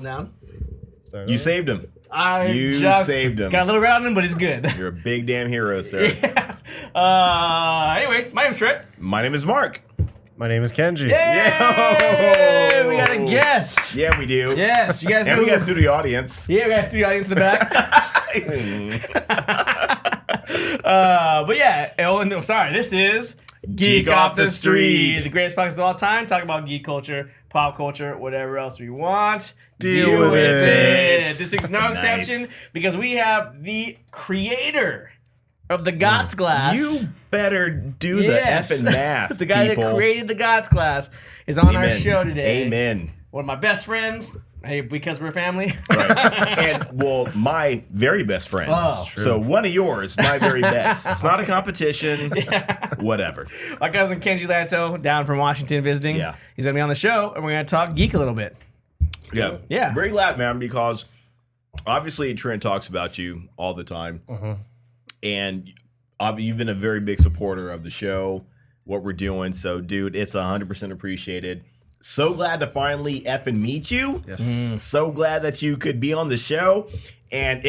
going down. You saved him. You saved him. Got a little around him, but he's good. You're a big damn hero, sir. Anyway, my name's Trent. My name is Mark. My name is Kenji. Yay! We got a guest. Yeah, we do. Yes, you guys. And we got a studio audience. Yeah, we got a studio audience in the back. But yeah, I'm sorry. This is Geek Off The Street. the greatest podcast of all time. Talk about geek culture, pop culture, whatever else we want. Deal with it. This week's no exception because we have the creator of the GOTS glass. You better do the effing math. The guy people. that created the GOTS glass is on our show today. Amen. One of my best friends. Hey, because we're family. Right. And, well, my very best friend. Oh. So one of yours, my very best. It's not a competition. Yeah. Whatever. My cousin Kenji Lantow down from Washington visiting. Yeah. He's going to be on the show, and we're going to talk geek a little bit. Yeah. Yeah. Very glad, man, because obviously Trent talks about you all the time. And you've been a very big supporter of the show, what we're doing. So, dude, it's 100% appreciated. So glad to finally effing meet you. Yes. So glad that you could be on the show. And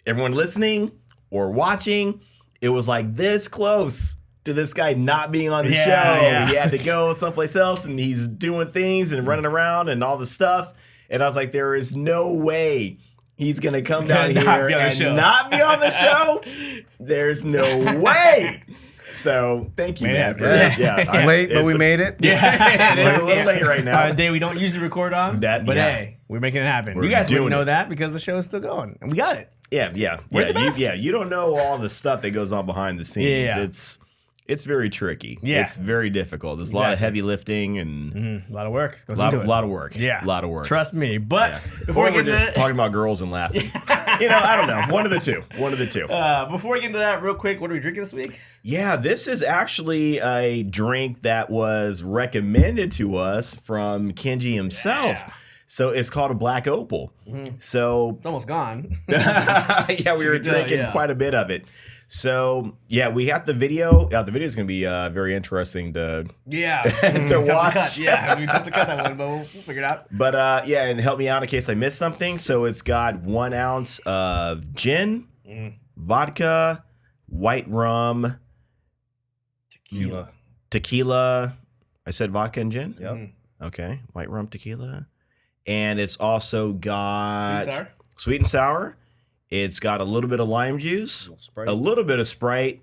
everyone listening or watching, it was like this close to this guy not being on the show. Yeah. He had to go someplace else, and he's doing things and running around and all the stuff. And I was like, there is no way he's going to come down here and not be on the show. There's no way. So thank you, man. It's late, but we made it. Yeah. It is a little late right now. A day we don't usually record on. Hey, we're making it happen. You guys wouldn't know that because the show is still going. And we got it. Yeah. We're the best. You don't know all the stuff that goes on behind the scenes. Yeah. It's very tricky. Yeah. It's very difficult. There's a lot of heavy lifting and a lot of work. a lot of work. Yeah. A lot of work. Trust me. But Before we we're get just into talking about girls and laughing. I don't know. One of the two. before we get into that, real quick, what are we drinking this week? Yeah, this is actually a drink that was recommended to us from Kenji himself. Yeah. So it's called a Black Opal. So It's almost gone. we were drinking quite a bit of it. So we got the video. The video is going to be very interesting to to watch. We have to cut that one, but we'll figure it out. But and help me out in case I missed something. So it's got 1 ounce of gin, vodka, white rum, tequila. I said vodka and gin? Yep. Okay. White rum, tequila. And it's also got Sweet and sour? Sweet and sour. It's got a little bit of lime juice, a little bit of Sprite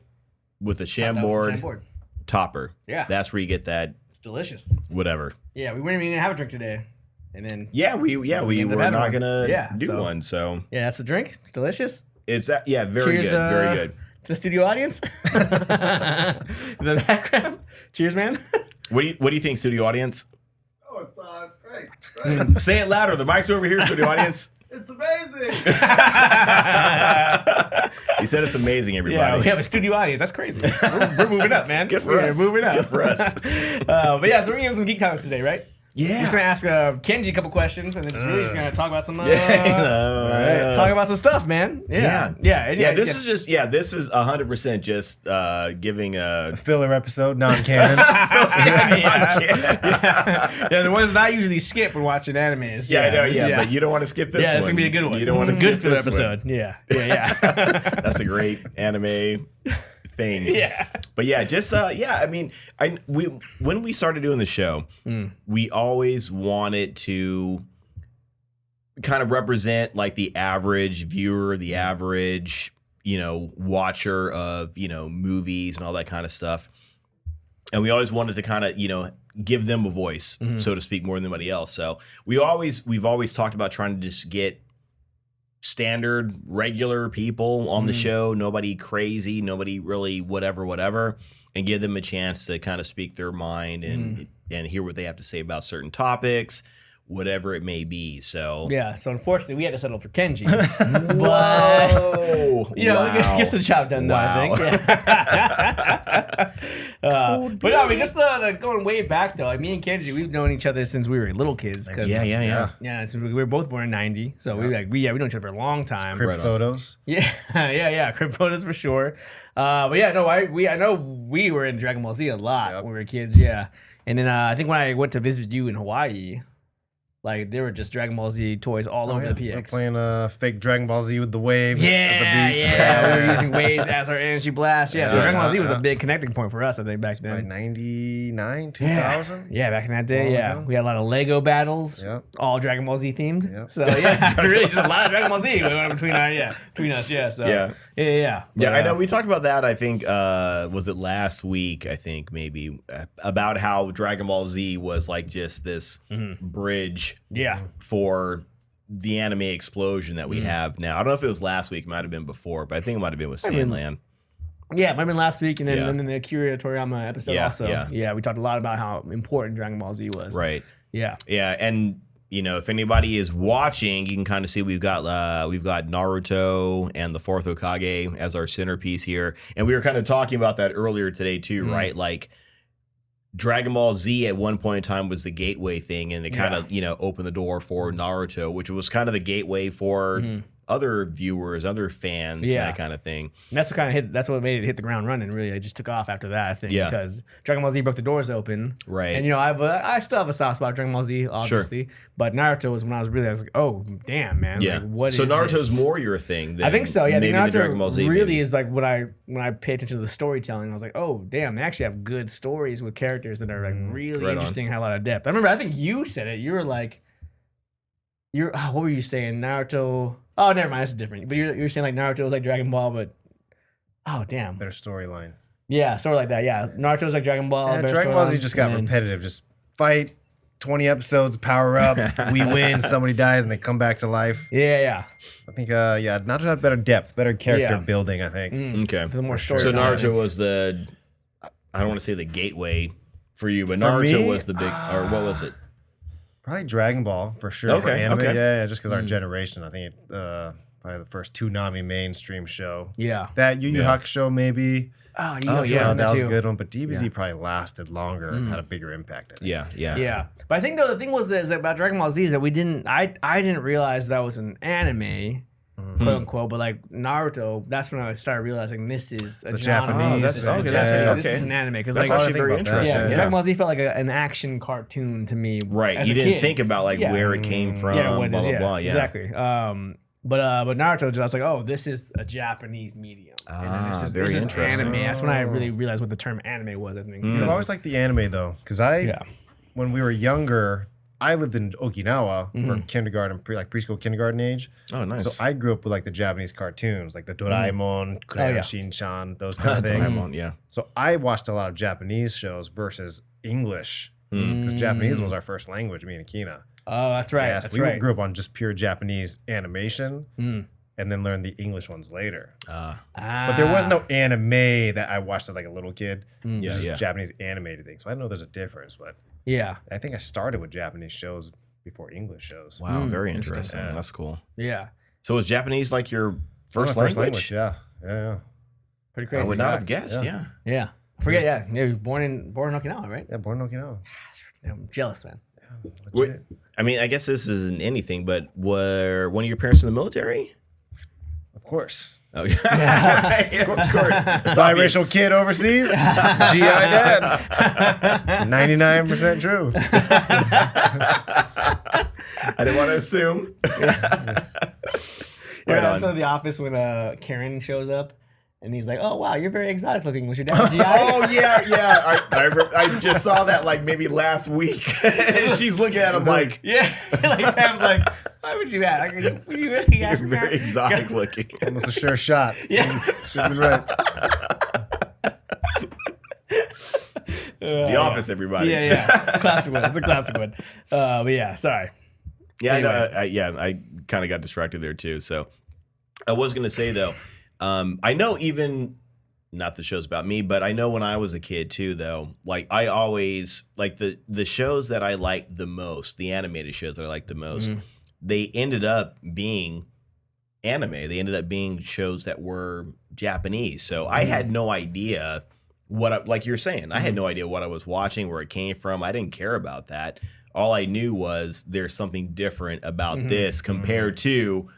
with a Chambord topper. Yeah. That's where you get that. It's delicious. Whatever. Yeah, we weren't even going to have a drink today. And then we ended were up not having gonna one. do one. So yeah, that's the drink. It's delicious. it's very Cheers, good, very good. To the studio audience. In the background. Cheers, man. What do you think, studio audience? Oh, it's great. Say it louder. The mic's over here, studio audience. It's amazing. He said it's amazing, Yeah, everybody. we have a studio audience. That's crazy. We're moving up, man. Good for us. We're moving up. Good for us. But yeah, so we're gonna have some geek topics today, right? Yeah. We're just gonna ask Kenji a couple questions, and then just gonna talk about some. Talk about some stuff, man. Yeah. This is 100% just giving a Filler episode, non-canon. The ones that I usually skip when watching animes. I know. But you don't want to skip this one. Yeah, it's gonna be a good one. You don't want to It's a skip good filler this episode. one. Yeah. That's a great anime thing. Yeah. But when we started doing the show, we always wanted to kind of represent like the average viewer, the average, watcher of, movies and all that kind of stuff. And we always wanted to kind of, give them a voice, so to speak, more than anybody else. So we've always talked about trying to just get standard, regular people on the show, nobody crazy, nobody really whatever, and give them a chance to kind of speak their mind and hear what they have to say about certain topics, whatever it may be. So So unfortunately, we had to settle for Kenji. Whoa! We gets the job done, though, I think. But no, I mean, just the going way back, though. Like, me and Kenji, we've known each other since we were little kids. Yeah, so we were both born in '90, so we've known each other for a long time. Crib photos. Yeah, crib photos for sure. But yeah, no, I know we were in Dragon Ball Z a lot when we were kids. Yeah, and then I think when I went to visit you in Hawaii. Like there were just Dragon Ball Z toys all over the PX. We were playing fake Dragon Ball Z with the waves Yeah, at the beach. yeah. We were using waves as our energy blast. Yeah, so Yeah, Dragon Ball Z was yeah. a big connecting point for us, I think, back By then. 99, 2000. Yeah, back in that day, Long yeah. ago. We had a lot of Lego battles, Yep. all Dragon Ball Z themed. Yep. So yeah, really just a lot of Dragon Ball Z going on between us. Yeah. So Yeah. yeah. Yeah, But, I know. We talked about that. I think was it last week? I think maybe about how Dragon Ball Z was like just this bridge Yeah. for the anime explosion that we have now. I don't know if it was last week, it might have been before, but I think it might have been with Sandland. Yeah, it might have been last week, and then, Yeah. and then the Akira Toriyama episode Yeah, also. yeah. Yeah, we talked a lot about how important Dragon Ball Z was. Right. Yeah. Yeah, and you know, if anybody is watching, you can kind of see we've got Naruto and the Fourth Hokage as our centerpiece here, and we were kind of talking about that earlier today too, right? Like Dragon Ball Z at one point in time was the gateway thing, and it kind of opened the door for Naruto, which was kind of the gateway for other viewers, other fans, that kind of thing. And that's what kind of hit. That's what made it hit the ground running. Really, it just took off after that. I think because Dragon Ball Z broke the doors open. Right. And I still have a soft spot for Dragon Ball Z, obviously. But Naruto was when I was like, oh damn, man. Yeah. Like, what so is Naruto's this? more your thing. Than I think so. Yeah. I maybe think the Dragon Ball Naruto Z really maybe. is like when I pay attention to the storytelling. I was like, oh damn, they actually have good stories with characters that are like really Right on. interesting, have a lot of depth. I remember. I think you said it. You were like, what were you saying? Naruto. Oh, never mind. That's different. But you're saying like Naruto was like Dragon Ball, but oh damn. Better storyline. Yeah, sort of like that. Yeah, Naruto's like Dragon Ball. Yeah, better Dragon Ball Z storyline, just got and then- repetitive. Just fight, 20 episodes, power up, we win, somebody dies, and they come back to life. Yeah. I think, Naruto had better depth, better character Yeah. building, I think. Okay. The more So storytelling. Naruto was I don't want to say the gateway for you, but For Naruto me, was the big, or what was it? Probably Dragon Ball, for sure. Okay, For anime, okay. yeah, just because our generation, I think probably the first Toonami mainstream show. Yeah. That Yu Yu Hakusho, maybe. Oh, yeah, that was a too. good one, but DBZ probably lasted longer and had a bigger impact. I think. Yeah. Yeah, but I think though the thing was that about Dragon Ball Z is that I didn't realize that was an anime, quote unquote. But like Naruto, that's when I started realizing this is a The genre. Japanese. that's- This is okay, a that's- Japanese- okay. This is an anime because That's like actually very think about that. interesting. yeah, Dragon Ball Z felt like an action cartoon to me. Right. as You a didn't kid. think about like Yeah. where it came from, Yeah, what it blah, is, blah, yeah, blah. Yeah. exactly. But Naruto, I was like, oh, this is a Japanese medium. And then Ah, this is very interesting. anime. That's when I really realized what the term anime was. I think. I've Because- always liked the anime, though, because when we were younger, I lived in Okinawa for kindergarten, preschool, kindergarten age. Oh, nice. So I grew up with like the Japanese cartoons, like the Doraemon, Crayon yeah. Shinchan, those kind of things. Doraemon, yeah. So I watched a lot of Japanese shows versus English, because Japanese was our first language, me and Akina. Oh, that's right. Yeah, so That's we right. grew up on just pure Japanese animation, and then learned the English ones later. But there was no anime that I watched as like a little kid. It was just Japanese animated things. So I don't know there's a difference, but Yeah. I think I started with Japanese shows before English shows. Wow, very interesting. Yeah. That's cool. Yeah. So was Japanese like your That was first my language? Yeah. Pretty crazy. I would not have facts. guessed. Yeah. Yeah. I forget. Yeah. You were born in Okinawa, right? Yeah, born in Okinawa. I'm jealous, man. Wait, I mean, I guess this isn't anything, but were one of your parents in the military? Of course. Oh, yeah. Of course. Biracial kid overseas, GI dad. 99% true. I didn't want to assume. Right Yeah, on. so the office when Karen shows up and he's like, "Oh wow, you're very exotic looking. Was your dad a GI?" Oh yeah. I just saw that like maybe last week. And she's looking at him like, Yeah. Like Pam's like, "Why would you ask? Were you really you're asking very that?" exotic looking. Almost a sure shot. Yeah. Should be right. The Office, everybody. Yeah. It's a classic one. It's a classic one. But yeah, sorry. Yeah, Anyway. I kind of got distracted there too. So I was gonna say though, I know even not the show's about me, but I know when I was a kid too, though, like I always like the shows that I liked the most, the animated shows that I liked the most, they ended up being anime. They ended up being shows that were Japanese. So I had no idea like you're saying, I had no idea what I was watching, where it came from. I didn't care about that. All I knew was there's something different about this compared to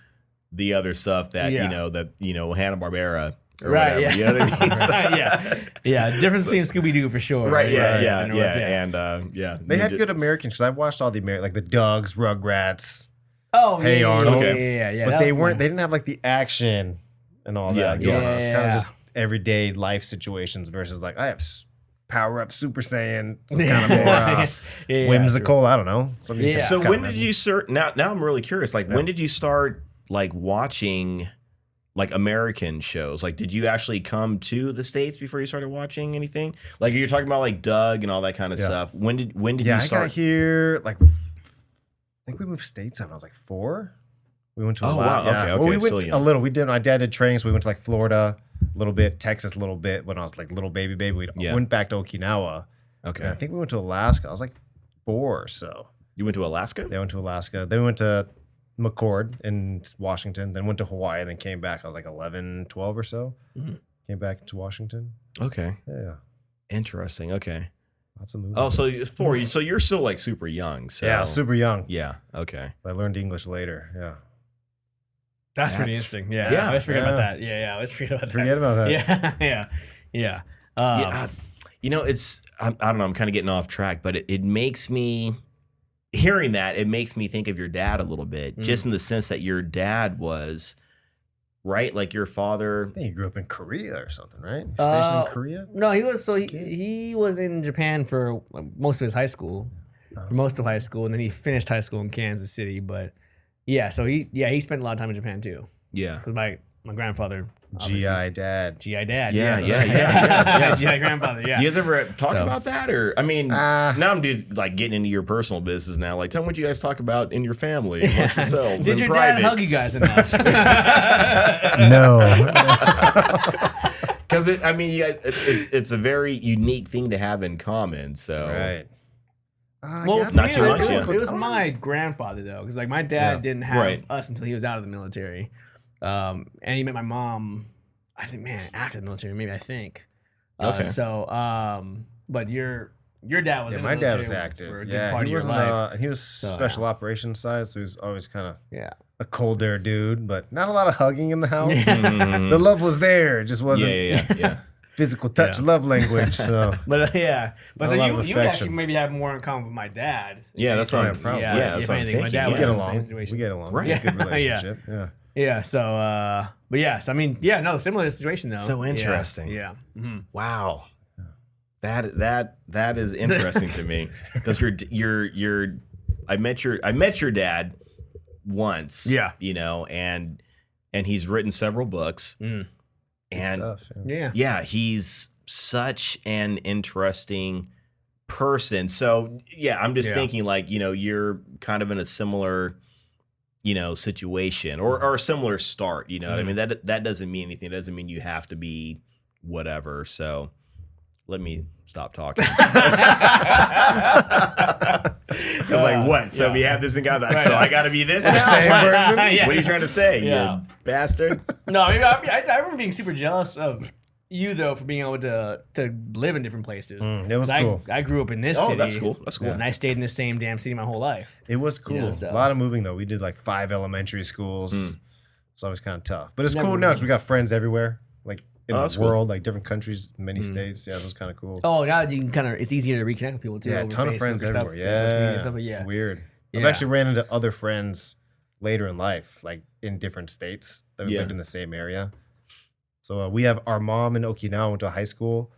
the other stuff that, Yeah. Hanna-Barbera or Right, whatever. yeah. You know what I mean? So- yeah. Difference between Scooby-Doo for sure. Right, yeah. And And They had good Americans because I watched all the like the Dogs, Rugrats, Hey Arnold. Yeah. but that they was weren't. mine. They didn't have like the action and all Yeah, that. yeah. Going on. It's kind Yeah. of just everyday life situations versus like I have power up Super Saiyan. So it's kind of more whimsical. I don't know. Something you Yeah. can So kinda when did remember. you start? Now I'm really curious. Like, when did you start like watching like American shows? Like, did you actually come to the States before you started watching anything? Like, you're talking about like Doug and all that kind of stuff. When did you I start? got here like I think we moved states when I was like 4. We went to a Oh, lot. wow. Yeah. Okay, Well, we okay, went still a young. little. We did. My dad did training, so we went to like Florida a little bit, Texas a little bit when I was like little baby. We went back to Okinawa. Okay. And I think we went to Alaska. I was like 4 or so. You went to Alaska? They went to Alaska. Then we went to McCord in Washington. Then went to Hawaii. Then came back. I was like 11, 12 or so. Came back to Washington. Okay. Yeah. Interesting. Okay. Lots of movies. Oh, so 4. So you're still like super young. So yeah, super young. Yeah. Okay. I learned English later. Yeah. That's pretty That's- interesting. Yeah. yeah, I always forget about yeah. that. Yeah. I always forget about that. Forget about that. Yeah. Yeah. You know, it's I don't know. I'm kind of getting off track, but it makes me hearing that. It makes me think of your dad a little bit, just in the sense that your dad was right, like your father. I think he grew up in Korea or something, right? Stationed in Korea? No, he was he was in Japan for most of his high school, for most of high school, and then he finished high school in Kansas City. But yeah, so he spent a lot of time in Japan too, Yeah. because my grandfather, GI dad. GI dad, Yeah. GI grandfather, yeah. You guys ever talk So- about that, or I mean, now I'm just like getting into your personal business now. Like, tell me what you guys talk about in your family, amongst yourselves, Did in your private. dad hug you guys enough? No. Because I mean, you guys, it's a very unique thing to have in common. So Right. Well, for Not me, too much, it yeah. was my grandfather though, because like my dad Yeah. didn't have Right. us until he was out of the military, and he met my mom. I think, man, after the military, maybe I think. Okay. But your dad was in the my dad military was active. for a good Yeah, part he of your wasn't. life. He was special operations side, so he was always kind of Yeah. a colder dude, but not a lot of hugging in the house. Mhm. The love was there, it just wasn't yeah. physical touch, Yeah. love language. So But yeah, but A so lot you of would actually affection. maybe have more in common with my dad. Yeah, that's what I'm. probably. Yeah, Yeah, that's if what I'm anything, my thinking. dad we was get in the along. same situation. We get along. Right. We have a good Yeah. relationship. Yeah. Yeah. So, but yes, I mean, yeah, no, similar situation though. So Yeah, interesting. Yeah. Mhm. Wow. That is interesting to me, because I met your dad once. Yeah. You know, and he's written several books. Mm. Good And stuff. Yeah. yeah, he's such an interesting person. So yeah, I'm just Yeah. thinking like, you know, you're kind of in a similar, you know, situation or a similar start, you know what I mean? That doesn't mean anything. It doesn't mean you have to be whatever. So let me stop talking. I was like, what? So Yeah. we have this in common. Right. So I got to be this now? same What? person? Yeah. What are you trying to say, Yeah. you bastard? No, I mean, I remember being super jealous of you though for being able to live in different places. It was 'Cause cool. I grew up in this Oh, city. that's cool. That's cool. And I stayed in the same damn city my whole life. It was cool. Yeah, so- A lot of moving though. We did like 5 elementary schools. It's always kind of tough, but it's Never cool now because we got friends everywhere, like in Oh, that's the cool. world, like different countries, many states. Yeah, it was kind of cool. Oh, now that you can it's easier to reconnect with people too. Yeah, a over ton of Facebook friends or stuff, everywhere. social media Yeah, stuff, but yeah. it's weird. I've Yeah. actually ran into other friends later in life, like in different states that we Yeah. lived in the same area. So we have our mom in Okinawa went to high school.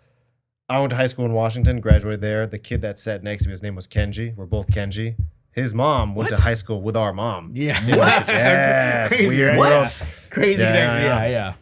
I went to high school in Washington, graduated there. The kid that sat next to me, his name was Kenji. We're both Kenji. His mom went What? to high school with our mom. Yeah. What? Yeah, it's Crazy, weird right? world. What? Crazy Yeah, connection. yeah. Yeah.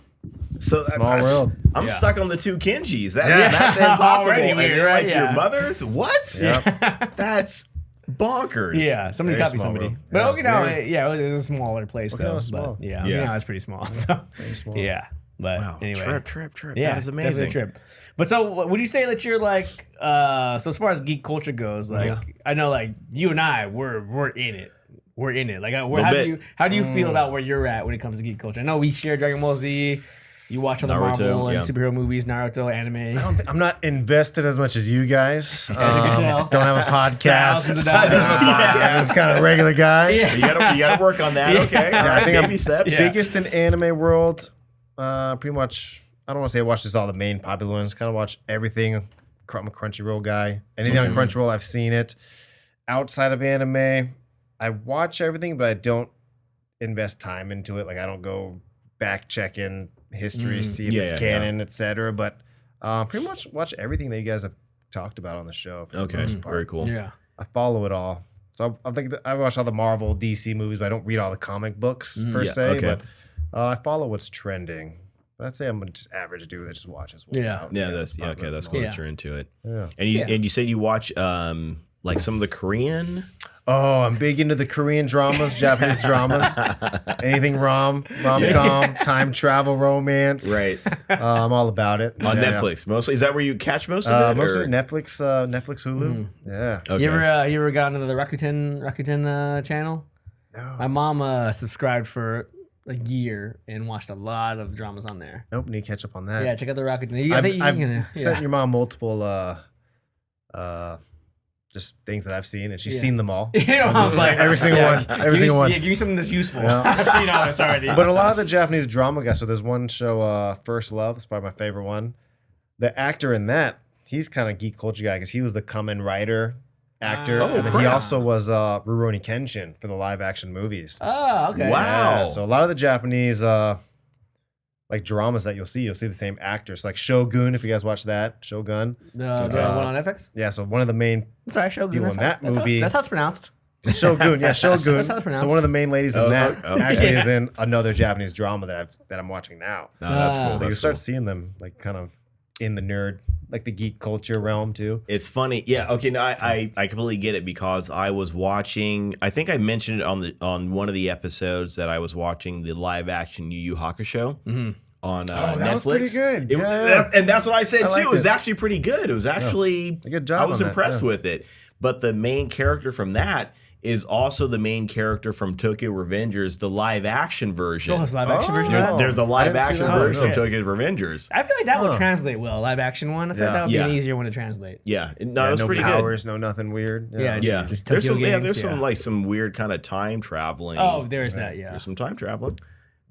So Small world. I'm Yeah. stuck on the 2 Kenjis. That's Yeah. that's impossible. Already And weird, then, right? like your Yeah. mothers, what? Yep. That's bonkers. Yeah, somebody Very copied small somebody. world. But Yeah, it's Okinawa, weird. yeah, it was a smaller place though. Okinawa's small. But yeah, Yeah. Okinawa's pretty small. So Very small. yeah, but Wow. anyway, Trip. yeah, That is definitely amazing. a trip. But so, would you say that you're like, so as far as geek culture goes, like, I know, like you and I, we're in it. We're in it. Like, how do you feel about where you're at when it comes to geek culture? I know we share Dragon Ball Z. You watch all the Naruto, Marvel and yeah. superhero movies, Naruto, anime. I'm not invested as much as you guys. As you can tell. Don't have a podcast. Thousands of dollars. I'm just kind of a regular guy. Yeah. You gotta work on that. Yeah. Okay. All Yeah, right. I think Baby steps. Yeah. Biggest in anime world. Pretty much. I don't want to say I watched just all the main popular ones. Kind of watch everything. I'm a Crunchyroll guy. Anything on Crunchyroll, I've seen it. Outside of anime, I watch everything, but I don't invest time into it. Like I don't go back checking history, see if it's canon, etc. But pretty much watch everything that you guys have talked about on the show. Okay, very cool. Yeah, I follow it all. So I think I watch all the Marvel, DC movies, but I don't read all the comic books per se. Okay. But I follow what's trending. But I'd say I'm just average dude that just watches what's out. Yeah, that's okay. That's cool that you're into it. Yeah. And you said you watch like some of the Korean. Oh, I'm big into the Korean dramas, Japanese dramas. Anything rom-com, time travel, romance. Right. I'm all about it. On Netflix mostly. Is that where you catch most of it? Most of it Netflix, Hulu. Yeah. Okay. You ever got into the Rakuten channel? No. My mom subscribed for a year and watched a lot of dramas on there. Nope, need to catch up on that. Yeah, check out the Rakuten. I've sent your mom multiple just things that I've seen, and she's seen them all. You know, I was like, every single one. Every single one. Yeah, give me something that's useful. Yeah. I've seen all this already. But a lot of the Japanese drama guys, so there's one show, First Love, that's probably my favorite one. The actor in that, he's kind of geek culture guy because he was the Kamen Rider actor. And then he also was Rurouni Kenshin for the live action movies. Oh, okay. Wow. Yeah, so a lot of the Japanese like dramas that you'll see the same actors. Like Shogun, if you guys watch that. Shogun. The one on Netflix? Yeah, so one of the main Sorry, Shogun. people in that movie. That's how it's pronounced. Shogun, yeah, Shogun. That's how it's pronounced. So one of the main ladies in that actually is in another Japanese drama that I'm watching now. No, that's cool. So you start seeing them like kind of in the nerd, like the geek culture realm too. It's funny. Yeah, okay, no, I completely get it because I was watching, I think I mentioned it on one of the episodes that I was watching the live action Yu Yu Hakusho on Netflix. That was pretty good. And that's what I said too. It was it. actually pretty good. It was actually a good job I was on that, impressed with it. But the main character from that is also the main character from Tokyo Revengers, the live action version. Oh, it's live action version of that? There's a live action version of no. Tokyo Revengers. I feel like that would translate well, live action one. I feel like that would be an easier one to translate. Yeah, no, it was no pretty powers, no nothing weird. Just there's Tokyo some games, there's some weird kind of time traveling. Oh, there's that, yeah. There's some time traveling.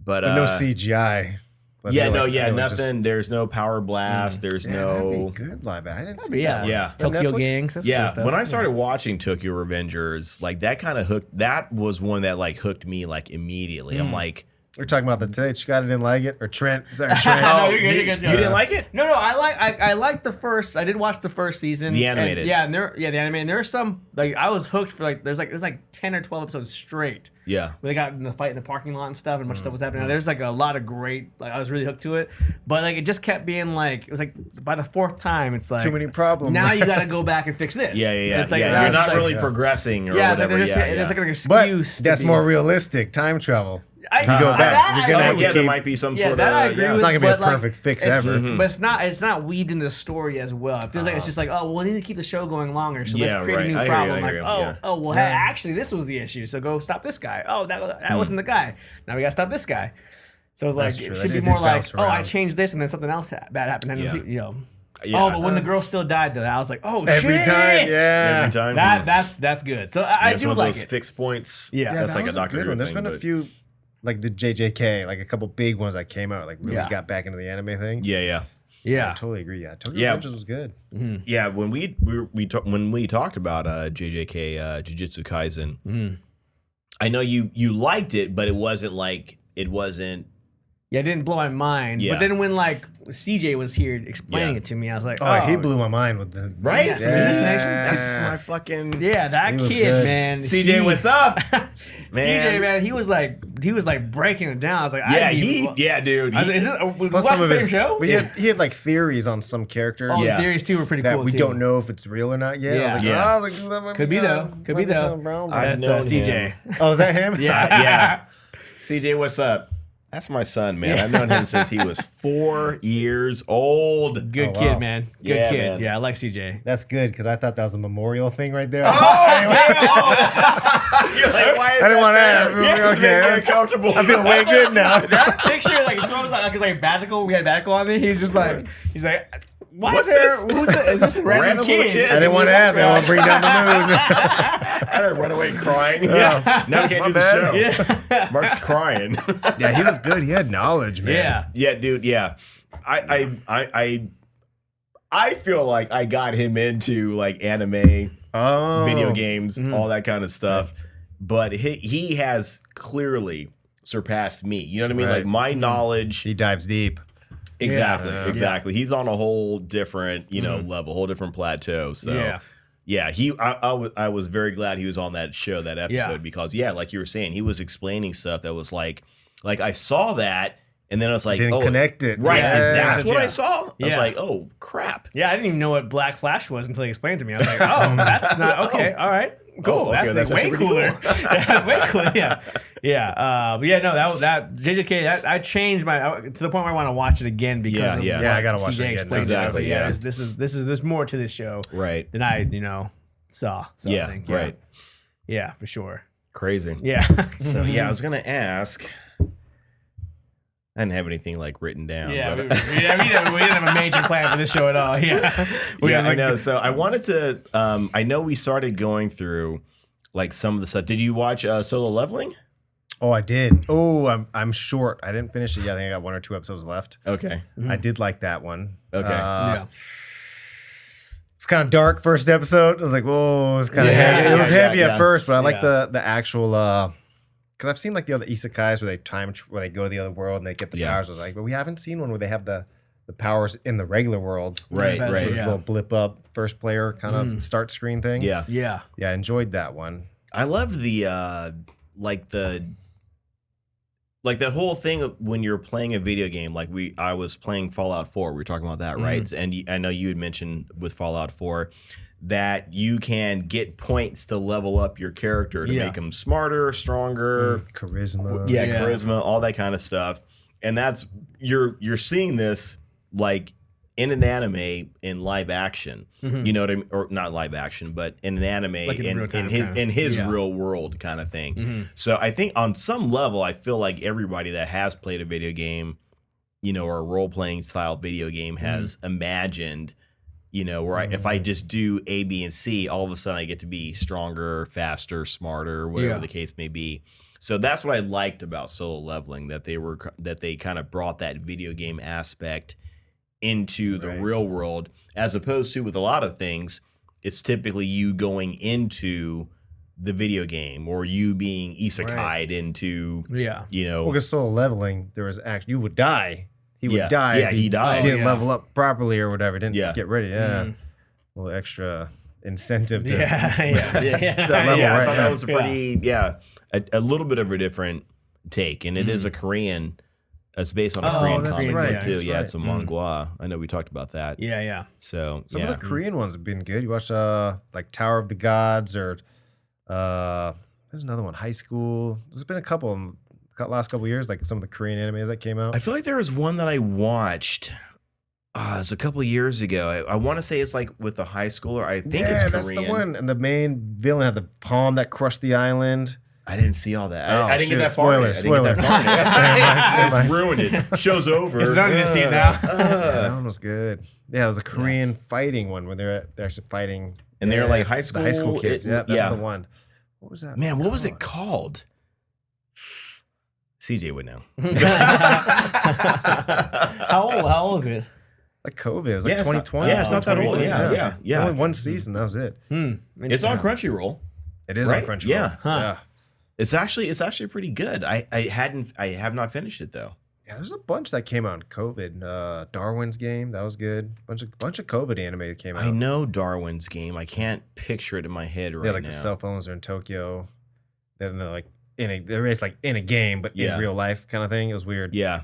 But no CGI. Nothing. There's no power blast. There's no that'd be good live action. I didn't see that. Yeah. Tokyo Netflix? gangs. That's cool stuff. When I started watching Tokyo Revengers, like that kind of hooked. That was one that like hooked me like immediately. I'm like, We're talking about the today. Scott didn't like it, or Trent. Sorry, Trent. No, you're you good. didn't like it? No, I liked the first. I did watch the first season, The animated. the animated. And there are some like I was hooked for like it was like 10 or 12 episodes straight. Yeah. Where they got in the fight in the parking lot and stuff, and much stuff was happening. There's like a lot of great. Like I was really hooked to it, but like it just kept being like it was like by the fourth time, it's like Too many problems. Now you got to go back and fix this. Yeah. It's like, You're it's not like- really progressing or Yeah, it's like whatever. they're just it's like an But excuse. to that's be- more realistic. Time travel. I, You go back. You're gonna have to there keep. might be some Yeah, sort of. that I agree It's with, not gonna be a but, like, perfect fix it's- ever. But it's not weaved into the story as well. It feels like it's just like, oh, well, we need to keep the show going longer, so Yeah, let's create right. a new I hear you, problem. I hear Like, you. well, hey, actually, this was the issue, so go stop this guy. Oh, that wasn't the guy. Now we gotta stop this guy. So it's like That's it true. should They be did more like, bounce oh, I around. changed this, and then something else bad happened. And Yeah. oh, but when the girl still died, though, I was like, oh, Every shit! time, yeah. Every time. That's good. So I It's do one of like those it. fixed points. Yeah. That's that like a was Doctor good Who one. There's thing, been a but- few, like the JJK, like a couple big ones that came out, like really got back into the anime thing. Yeah. Yeah. I totally agree. Yeah, Tokyo Yeah. Revengers was good. Yeah, when we talked about JJK Jujutsu Kaisen, I know you liked it, but it wasn't. Yeah, it didn't blow my mind. Yeah. But then when like CJ was here explaining Yeah. it to me, I was like, Oh, he blew my mind with the right. Yeah, some explanations. That's my fucking that He was kid, good. man. CJ. What's up, CJ, man, he was like breaking it down. I was like, dude. I was like, is this, we Plus watched some the of same his, show? but he had like theories on some characters All Yeah. the theories too were pretty that cool we too. don't know if it's real or not yet. I was like, Yeah. that might Could be though. Could be though. I've That's known CJ. Oh, is that him? Yeah. CJ, what's up? That's my son, man. I've known him since he was 4 years old. Good Oh, kid, wow. man. Good Yeah, kid. man. Yeah, I like CJ. That's good because I thought that was a memorial thing right there. You're like, why is I didn't want to that ask. there? Okay, Okay, uncomfortable. I feel way good now. That picture, like, throws like, cause like Batical, we had Batical on there. He's like, why What's is there? this? Is this a random little kid? I didn't want to ask. I want to bring down the mood. I didn't run away crying. Yeah. Now we can't do the bad. show. Yeah. Mark's crying. Yeah, he was good. He had knowledge, man. Yeah. Yeah, dude. Yeah. I feel like I got him into like anime, video games, all that kind of stuff. But he has clearly surpassed me. You know what I mean? Right. Like my knowledge. He dives deep. Exactly. Yeah. Exactly. He's on a whole different, level, whole different plateau. So yeah, I was very glad he was on that show, that episode, because like you were saying, he was explaining stuff that was like I saw that. And then I was like, Didn't connect it. Right. Yeah. That's what I saw. I was Yeah. like, oh, crap. Yeah, I didn't even know what Black Flash was until he explained to me. I was like, oh, that's not okay. All right, cool. Okay, that's that's way actually cooler. pretty cool. That's way cooler. Yeah. But yeah, no, that JJK, I changed to the point where I want to watch it again because of yeah. Yeah, I gotta watch CJ it again. explained it. I was like, Exactly, this is there's more to this show Right. than I saw. So I think, Right. Yeah, for sure. Crazy. Yeah. So yeah, I was gonna ask. I didn't have anything like written down. Yeah, but, we didn't have a major plan for this show at all. Yeah, I know. So I wanted to. I know we started going through like some of the stuff. Did you watch Solo Leveling? Oh, I did. Oh, I'm short. I didn't finish it yet. I think I got 1 or 2 episodes left. Okay. I did like that one. Okay. It's kind of dark first episode. I was like, whoa, it was kind of heavy. It was heavy at first, but I like the actual. Because I've seen like the other isekais where they go to the other world and they get the powers. I was like, but we haven't seen one where they have the powers in the regular world. Right. So it's a little blip up first player kind of start screen thing. Yeah. Yeah. I enjoyed that one. I loved the that whole thing of when you're playing a video game. Like I was playing Fallout 4. We were talking about that, right? And I know you had mentioned with Fallout 4 that you can get points to level up your character to make them smarter, stronger, charisma, charisma, all that kind of stuff. And that's you're seeing this like in an anime in live action. You know what I mean? Or not live action, but in an anime like in his real world kind of thing. So I think on some level, I feel like everybody that has played a video game, or a role playing style video game has imagined. Where if I just do A, B, and C, all of a sudden I get to be stronger, faster, smarter, whatever the case may be. So that's what I liked about Solo Leveling, that they kind of brought that video game aspect into the real world, as opposed to with a lot of things, it's typically you going into the video game or you being isekai'd into, Well, because Solo Leveling, there was actually you would die. He would die. Yeah, he died. Didn't level up properly or whatever. Didn't get ready. A little extra incentive to I thought that was a pretty a little bit of a different take, and it is a Korean. It's based on a Korean comic too. Yeah, it's a manga. I know we talked about that. Yeah. So some of the Korean ones have been good. You watch like Tower of the Gods or there's another one, High School. There's been a couple last couple of years, like some of the Korean animes that came out. I feel like there was one that I watched. It was a couple of years ago. I want to say it's like with a high schooler. I think it's Korean. That's the one. And the main villain had the palm that crushed the island. I didn't see all that. Oh, I didn't get that far. Spoiler. I just ruined it. Show's over. It's not even to see it now. That one was good. Yeah, it was a Korean fighting one where they're actually fighting. And they're like high school. The high school kids. That's the one. What was that? Man, what was it called? CJ would know. How old is it? Like COVID. It was like 2020. Yeah, it's not that old. Yeah. Only one season. That was it. It's on Crunchyroll. It is on Crunchyroll. Yeah. Yeah. It's actually pretty good. I have not finished it though. Yeah, there's a bunch that came out in COVID. Darwin's Game, that was good. Bunch of COVID anime that came out. I know Darwin's Game. I can't picture it in my head right now. Yeah, like the cell phones are in Tokyo. Then they're like they're based like in a game, but in real life kind of thing. It was weird. Yeah,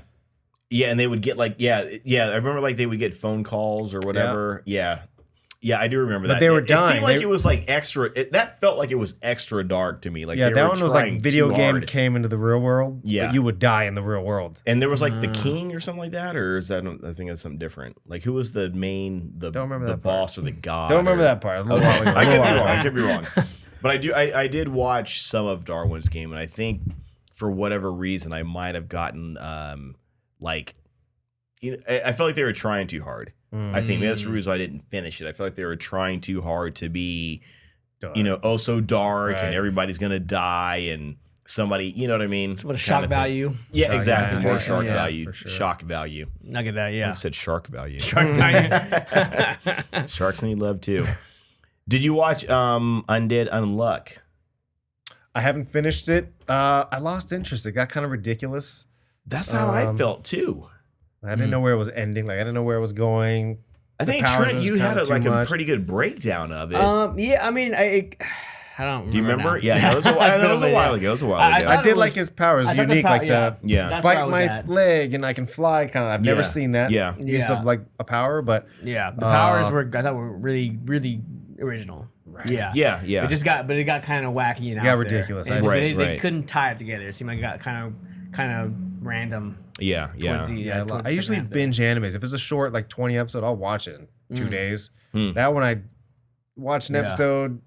and they would get like I remember like they would get phone calls or whatever. Yeah, I do remember that. But they were dying. It seemed like it was like extra. That felt like it was extra dark to me. Like that one was like video game came into the real world. Yeah, but you would die in the real world. And there was like the king or something like that, or is that? I think that's something different. Like who was the main don't remember the boss or the god? Don't remember that part. It was a little while ago. I could be wrong. But I did watch some of Darwin's Game, and I think for whatever reason I might have gotten I felt like they were trying too hard. I think that's the reason I didn't finish it. I feel like they were trying too hard to be, so dark, and everybody's gonna die, and somebody, you know what I mean? What a shock value. Yeah, Shark exactly. value. More shark Yeah, value, for sure. shock value. I get that. Yeah. I said shark value. Shark value. Sharks need love too. Did you watch Undead Unluck? I haven't finished it. I lost interest. It got kind of ridiculous. That's how I felt too. I didn't know where it was ending. Like I didn't know where it was going. I think powers Trent, was you kinda had too a much. pretty good breakdown of it. Yeah. I mean, I don't remember. Do you remember? now. Yeah, it was a while ago. It was a while ago. I did it like was- his powers. I thought the Unique, like yeah. the Yeah. That's where I bite was my at. leg and I can fly. Kind of. I've never Yeah. seen that. Yeah. Use Yeah. of like a power, but Yeah, the powers I thought were really, really original. Right. Yeah. Yeah. It it got kind of wacky and got out ridiculous. there. And Right, they right. couldn't tie it together. It seemed like it got kind of random. Yeah. towards the- yeah, towards I the usually second half binge animes. If it's a short, like 20 episode, I'll watch it in 2 days. That one I watched an Yeah. episode,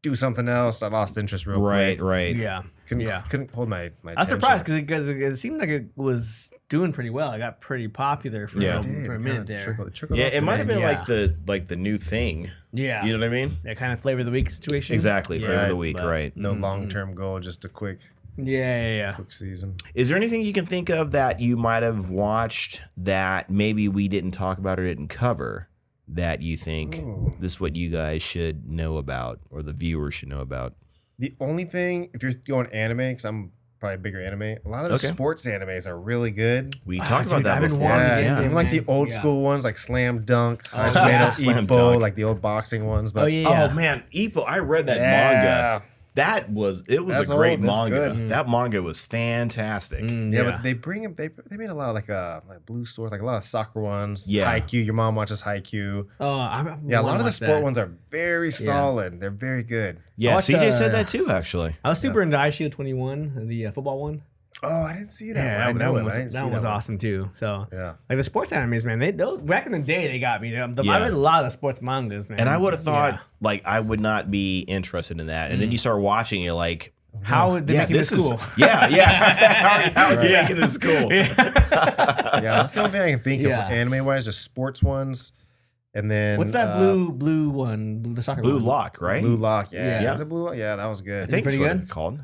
do something else. I lost interest real Right. quick. Right. there. Yeah. Couldn't hold my I'm attention. surprised because it seemed like it was doing pretty well. It got pretty popular for, Yeah. for a minute there. Trickled Yeah, off it and might have then- been like the new thing. Yeah. You know what I mean? That kind of flavor of the week situation. Exactly. Yeah. Flavor of the week. But- Right. No long-term goal, just a quick Yeah. season. Is there anything you can think of that you might have watched that maybe we didn't talk about or didn't cover that you think this is what you guys should know about or the viewers should know about? The only thing, if you're going anime, because I'm probably a bigger anime, a lot of the Okay. sports animes are really good. We talked about dude, that I've been before. wanting to Yeah, get even them, like the man. old Yeah. school ones, like Slam Dunk, yeah. Hajime no Slam Ippo, Dunk. like the old boxing ones. But Oh yeah. Oh man, Ippo, I read that Yeah. manga. It was That's a great old, that's manga. good. That manga was fantastic. Yeah, but they bring them. They made a lot of like Blue Source, like a lot of soccer ones. Yeah. Haikyuu. Your mom watches Haikyuu. Yeah, Yeah, a lot of the sport ones are very solid. They're very good. Yeah, watched, CJ said that too, actually. I was super into iShield 21, the football one. Oh, I didn't see that. Yeah, one. that one was, I didn't see that one was awesome too. So Yeah. like the sports animes, man, those back in the day they got me. I Yeah. read a lot of the sports mangas, man. And I would have thought Yeah. like I would not be interested in that. And then you start watching, you're like, How would they make this cool? Yeah. How are you making this cool? Yeah, that's the only thing I can think Yeah. of anime wise, just sports ones. And then What's that blue one? The soccer Blue one? Lock, right? Blue Lock? Yeah. Yeah. Is it Blue Lock? Yeah, that was good. I think pretty it's what good? it's called.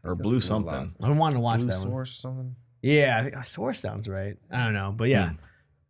Or it's Blue Blue something. Lock. I wanted to watch Blue that one. Source or something. Yeah, I think Source sounds right. I don't know, but yeah.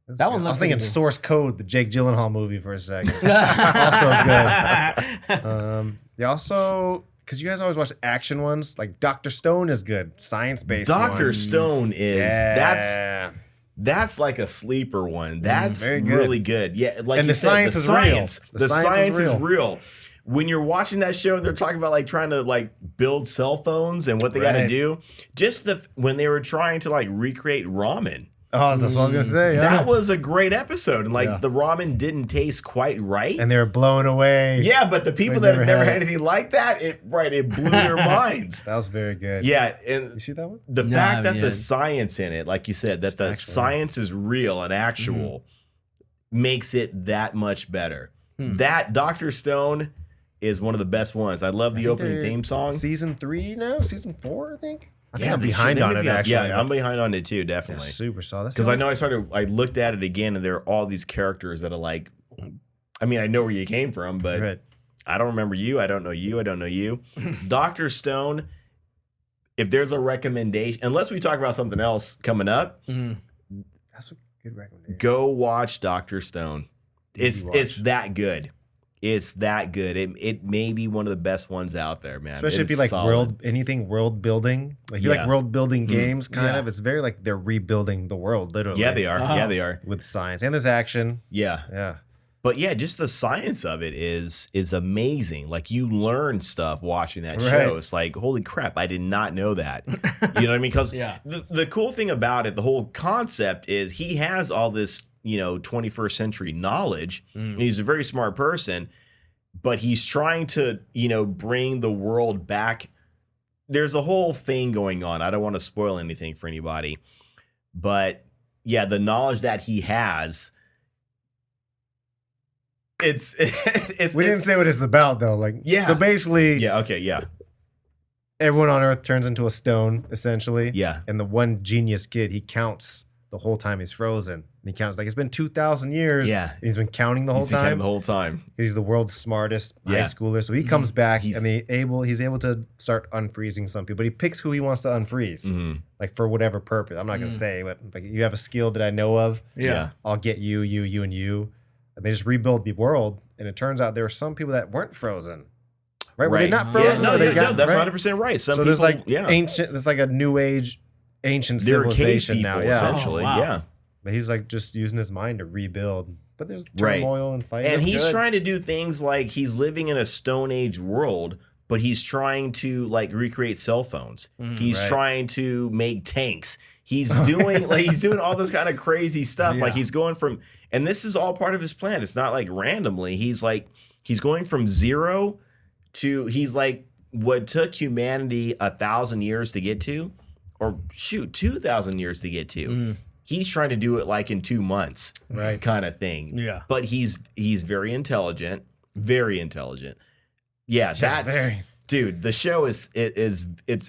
That's That good. one I looks was thinking pretty good. Source Code, the Jake Gyllenhaal movie, for a second. Also good. Yeah, also because you guys always watch action ones, like Dr. Stone is good, science based. Dr. Stone is Yeah. that's like a sleeper one. That's very good. really good. Yeah, like And you the said, science is real. The science is real. When you're watching that show and they're talking about like trying to like build cell phones and what they got to Right. do, just when they were trying to like recreate ramen. Oh, that's what I was gonna say. Yeah. That was a great episode, and like Yeah. the ramen didn't taste quite right. And they were blown away. Yeah, but the people They that have never had had it. anything like that, it blew their minds. That was very good. Yeah, You and see that one? the No, fact that yeah. the science in it, like you said, that the actual. science is real and actual, makes it that much better. That Dr. Stone is one of the best ones. I love the think opening they're theme song. Season 3 now? Season 4, I think? I think I'm they behind should- on they it, may be actually. Yeah, I'm behind on it too, Yeah, definitely. super solid. Because I know I looked at it again, and there are all these characters that are like, I mean, I know where you came from, but Right. I don't remember you. I don't know you. I don't know you. Dr. Stone, if there's a recommendation, unless we talk about something else coming up, That's a good recommendation. go watch Dr. Stone. Easy It's watch. that good. It's that good. It may be one of the best ones out there, man. Especially if It's you like solid. anything world building. Like you Yeah. like world building games, kind Yeah. of. It's very like they're rebuilding the world, literally. Yeah, they are. Oh. Yeah, they are. With science. And there's action. Yeah. Yeah. But yeah, just the science of it is amazing. Like you learn stuff watching that Right. show. It's like, holy crap, I did not know that. You know what I mean? Because Yeah. the cool thing about it, the whole concept is he has all this, 21st century knowledge. And he's a very smart person, but he's trying to, bring the world back. There's a whole thing going on. I don't want to spoil anything for anybody. But yeah, the knowledge that he has, it's We didn't say what it's about though. Like Yeah. So basically Yeah, okay, yeah. everyone on Earth turns into a stone, essentially. Yeah. And the one genius kid, he counts the whole time he's frozen. And he counts like it's been 2,000 years. Yeah. And he's been counting the whole He's been time. counting the whole time. He's the world's smartest high schooler. So he comes back and he's able to start unfreezing some people. But he picks who he wants to unfreeze, like for whatever purpose. I'm not gonna say, but like you have a skill that I know of. Yeah. I'll get you, and you. And they just rebuild the world. And it turns out there were some people that weren't frozen. Right? Were they not frozen? Yeah, no, that's right? 100% right. Some so people, there's like ancient, there's like a new age, ancient civilization now. Yeah. Essentially, yeah. But he's like just using his mind to rebuild. But there's turmoil and fighting. And he's trying to do things like he's living in a Stone Age world, but he's trying to like recreate cell phones. He's trying to make tanks. He's doing he's doing all this kind of crazy stuff. Like he's going from, and this is all part of his plan. It's not like randomly. He's going from 0 to, he's like what took humanity 1,000 years to get to, or shoot, 2,000 years to get to. He's trying to do it like in 2 months, right? Kind of thing. Yeah. But he's very intelligent, very intelligent. Yeah, dude. The show it's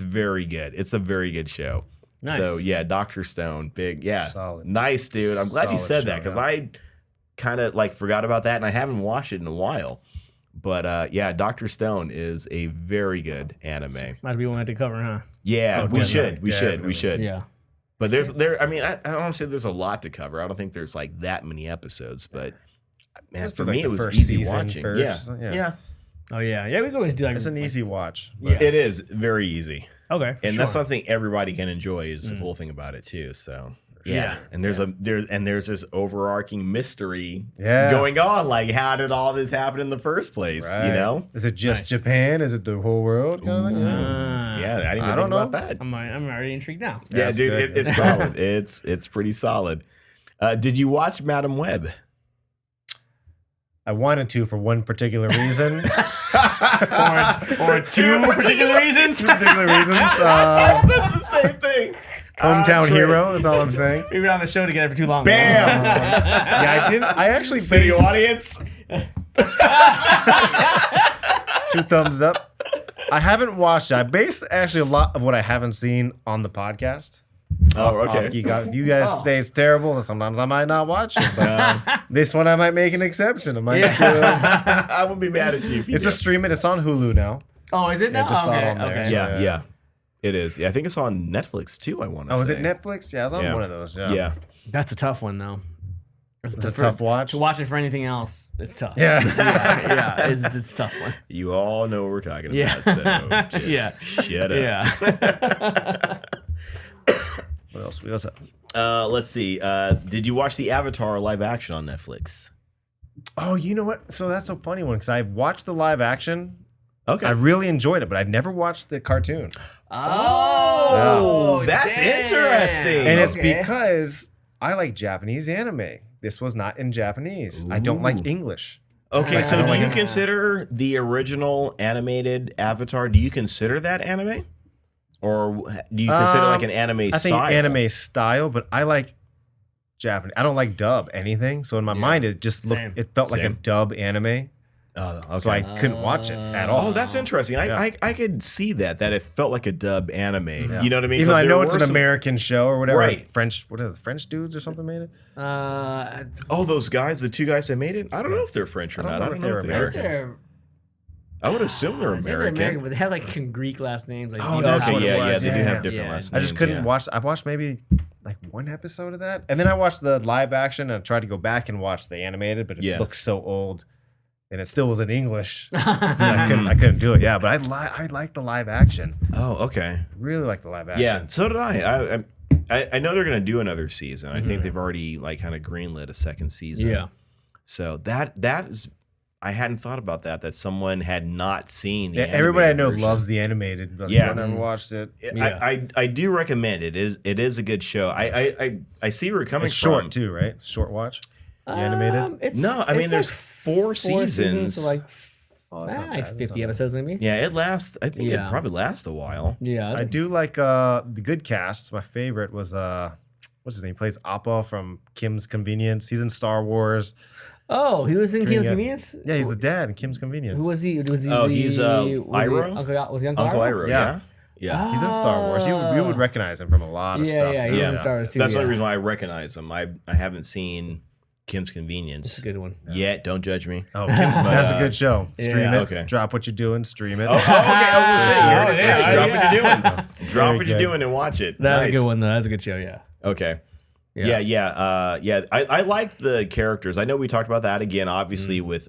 very good. It's a very good show. Nice. So yeah, Dr. Stone, big, solid, nice dude. I'm glad you said that because yeah. I kind of like forgot about that and I haven't watched it in a while. But yeah, Dr. Stone is a very good anime. Might be one to cover, huh? Yeah, Oh, we definitely, should. Yeah. But I mean, I don't want to say there's a lot to cover. I don't think there's like that many episodes, but man, for me, it was easy watching. Yeah. Oh, yeah. Yeah, we can always do like... It's an easy watch. Yeah. It is very easy. Okay. And that's something everybody can enjoy is the cool thing about it too. So Yeah. And there's this overarching mystery Yeah. going on. Like, how did all this happen in the first place? Right. You know? Is it just Japan? Is it the whole world? Kind of thing? Yeah, I didn't even think about that. I'm already intrigued now. Yeah, That's dude, good. it's solid. It's pretty solid. Did you watch Madam Web? I wanted to for one particular reason. or two particular reasons. Two particular reasons. I said the same thing. Hometown hero. That's all I'm saying. We've been on the show together for too long. Bam! Yeah, I didn't. I actually City based audience. 2 thumbs up. I haven't watched it. I based actually a lot of what I haven't seen on the podcast. Oh, okay. Off Geek Off. You guys say it's terrible. Sometimes I might not watch it, but this one I might make an exception. I might still. I wouldn't be mad at you if you It's a stream. It's on Hulu now. Oh, is it now? I just saw it Okay, on there. okay. Yeah. It is. Yeah, I think it's on Netflix too, I want to say. Oh, is it Netflix? Yeah, it's on one of those. Yeah. That's a tough one, though. It's a tough watch. To watch it for anything else, it's tough. Yeah. Yeah, it's a tough one. You all know what we're talking about. Yeah. So just Yeah. shut up. Yeah. What else? What else? Let's see. Did you watch the Avatar live action on Netflix? Oh, you know what? So that's a funny one because I watched the live action. Okay. I really enjoyed it, but I never watched the cartoon. Oh, that's damn. interesting. And it's because I like Japanese anime. This was not in Japanese. I don't like English. Okay, so do like you it. consider the original animated Avatar, do you consider that anime? Or do you consider like an anime I style? think anime style, but I like Japanese. I don't like dub anything. So in my mind, it just looked, Same. it felt like a dub anime. Oh, okay. So I couldn't watch it at all. Oh, that's interesting. I could see that it felt like a dub anime. Yeah. You know what I mean? Even though 'Cause I know there it's an were some- American show or whatever. Right. French, what is it? French dudes or something made it? Oh, those guys, the 2 guys that made it? I don't know if they're French or not. I don't know if they are. They're I would assume they're American. but they have like Greek last names. Like Oh, Dino that's Okay, what it yeah, was. they do Yeah. have different Yeah. last I names. just couldn't yeah. watch. I watched maybe like one episode of that, and then I watched the live action and I tried to go back and watch the animated, but it looked so old, and it still was in English. I couldn't do it. Yeah, but I like the live action. Oh, okay. Really like the live action. Yeah, so did I. I know they're gonna do another season. I think they've already like kind of greenlit a second season. Yeah. So that is, I hadn't thought about that. That someone had not seen the. Yeah, everybody I animated know version. loves the animated. But Yeah. I never watched it. I do recommend it. It is a good show. I see where you're coming It's from. short too, right? Short watch. The animated. It's, I mean there's 4 seasons. So like It's not bad. It's 50 not episodes maybe. Yeah, it lasts. I think it Yeah. probably lasts a while. Yeah. I do like the good cast. My favorite was what's his name? He plays Appa from Kim's Convenience. He's in Star Wars. Oh, he was in Kim's Yeah. Convenience? Yeah, he's the dad in Kim's Convenience. Who was he? Was he Oh, he's, Iroh? Was he Uncle Iroh, Iroh? Yeah. Yeah. He's in Star Wars. You would recognize him from a lot of stuff. Yeah, he's in Star Wars too. That's the only reason why I recognize him. I haven't seen Kim's Convenience. It's a good one. Yet, don't judge me. Oh, that's a good show. Stream it. Okay. Drop what you're doing. Stream it. Oh, okay. I will say, you heard it there. Yeah, Drop yeah. what you're doing. Drop Very what you're good. doing and watch it. That's Nice. a good one though. That's a good show. Yeah. Okay. Yeah. I like the characters. I know we talked about that again, obviously with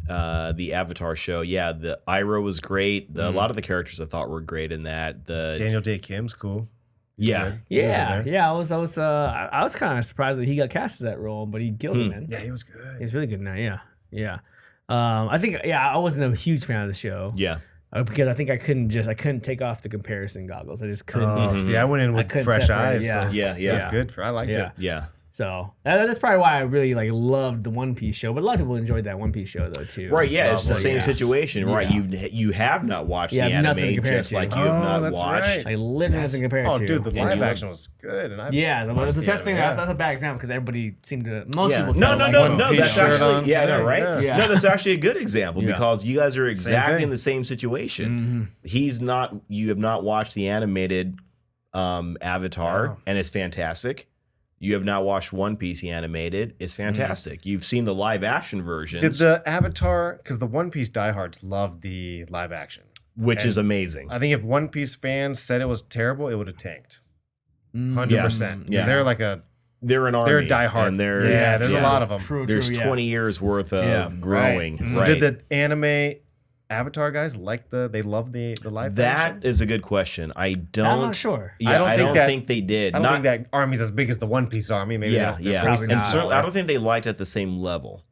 the Avatar show. Yeah, the Iroh was great. A lot of the characters I thought were great in that. The Daniel Day Kim's cool. yeah. I was kind of surprised that he got cast as that role, but he killed it, man. Yeah, he was good. He's really good now. Yeah. I think I wasn't a huge fan of the show. Yeah. Because I think I couldn't take off the comparison goggles. I just couldn't. See, I went in with couldn't fresh separate, eyes. yeah. So Yeah. it was good. I liked it. Yeah. So that's probably why I really loved the One Piece show. But a lot of people enjoyed that One Piece show though too. Right, yeah, it's the same Yes. situation, right? Yeah. You have not watched You the have nothing to anime, compare just to. like you have not that's watched. right. I literally nothing compared to. Oh, dude, the live you- action was good. And I That's the thing. anime, That's a bad example because everybody seemed to. Most Yeah. people. No, said, no, like, no, One no. Piece That's shirt actually on yeah, I know, today, right? yeah. No, that's actually a good example because you guys are exactly thing. in the same situation. He's not. You have not watched the animated Avatar, and it's fantastic. You have not watched One Piece, the animated. It's fantastic. You've seen the live action versions, Did the Avatar, because the One Piece diehards loved the live action. which is amazing. I think if One Piece fans said it was terrible, it would have tanked. 100%. Yeah. They're like a They're an army. they're diehard. And there's, there's a lot of them. True. There's yeah. 20 years worth of growing. Right. So did the anime Avatar guys like they love the live action? That is a good question. I don't. I'm not sure. Yeah, I don't think they did. I don't think that army's as big as the One Piece army. Maybe Yeah, they're yeah. pretty And similar. I don't think they liked it at the same level.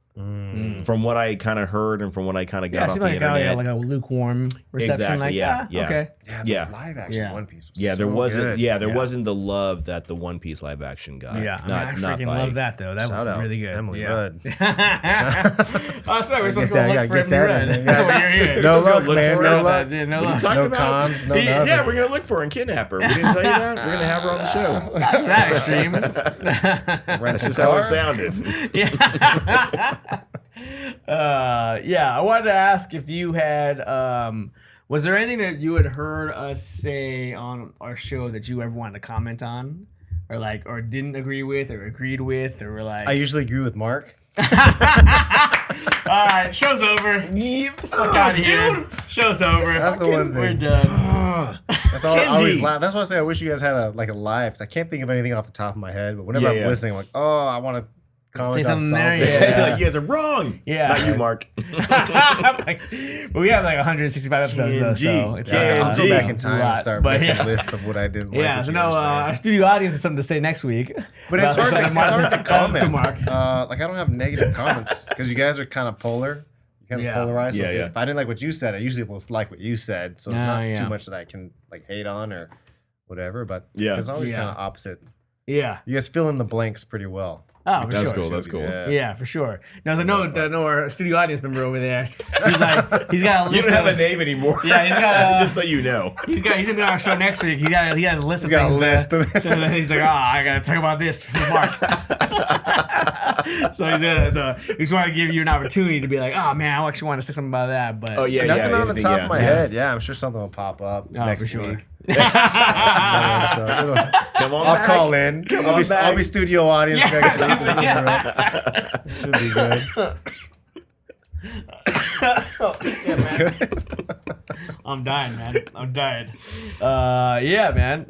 From what I kind of heard and from what I kind of Yeah, got it off seemed the like kind internet. of like a lukewarm reception. Exactly, Like, yeah. okay. Yeah, the live action Yeah. One Piece was Yeah, there so wasn't. good. Yeah, there wasn't the love that the One Piece live action got. Yeah, I freaking by- love that though. That Shout was out really good. Emily yeah. Rudd. Oh, that's right. We're supposed to go that, look you for gotta Emily get that Rudd. in there. You Well, gotta- you're here. No Supposed to luck, look man. for No it. luck. Yeah, no What are you luck. talking No about? cons, no Yeah, nothing. we're gonna look for her and kidnap her. We didn't tell you that. We're gonna have her on the show. That's that extreme. That's just how it sounded. Yeah, I wanted to ask if you had, was there anything that you had heard us say on our show that you ever wanted to comment on, or didn't agree with, or agreed with, or were like, I usually agree with Mark. all right, show's over. Fuck out of here. Show's over. That's the one thing. We're done. That's all I Kenji. always laugh. That's why I say I wish you guys had a live, because I can't think of anything off the top of my head. But whenever Yeah, I'm listening, I'm like, oh, I want to comment Say on something something. there, yeah. Like, you guys are wrong. Yeah. Not you, Mark. But we have like 165 episodes though, so it's I'll go Kenji. back in It's a time lot, and start but making yeah. a list of what I didn't like. Yeah, what so you no, were saying. our studio audience has something to say next week. But it's hard to comment. To Mark. Like I don't have negative comments because you guys are kind of polar. You're kind of Yeah. polarized. So Yeah. if I didn't like what you said, I usually will like what you said. So it's not yeah. too much that I can like hate on or whatever. But Yeah. it's always Yeah. kind of opposite. Yeah. You guys fill in the blanks pretty well. Oh, for That's sure. cool. That's cool. Yeah, for sure. Now, I know our studio audience member over there. He's like, he's got a You list. don't have of, a name anymore. Yeah, he's got. Just so you know. He's gonna be on our show next week. He has a list of He's got a things. list of that- he's like, I gotta talk about this for Mark. So he just want to give you an opportunity to be like, oh man, I actually want to say something about that. But Oh yeah, Nothing yeah. on the anything, top yeah. of my head. Yeah, I'm sure something will pop up next for sure. week. I'll Come on, back. call in. I'll be studio audience next week. Yeah. Should be good. Yeah, man. I'm dying, man. I'm dying. Yeah, man.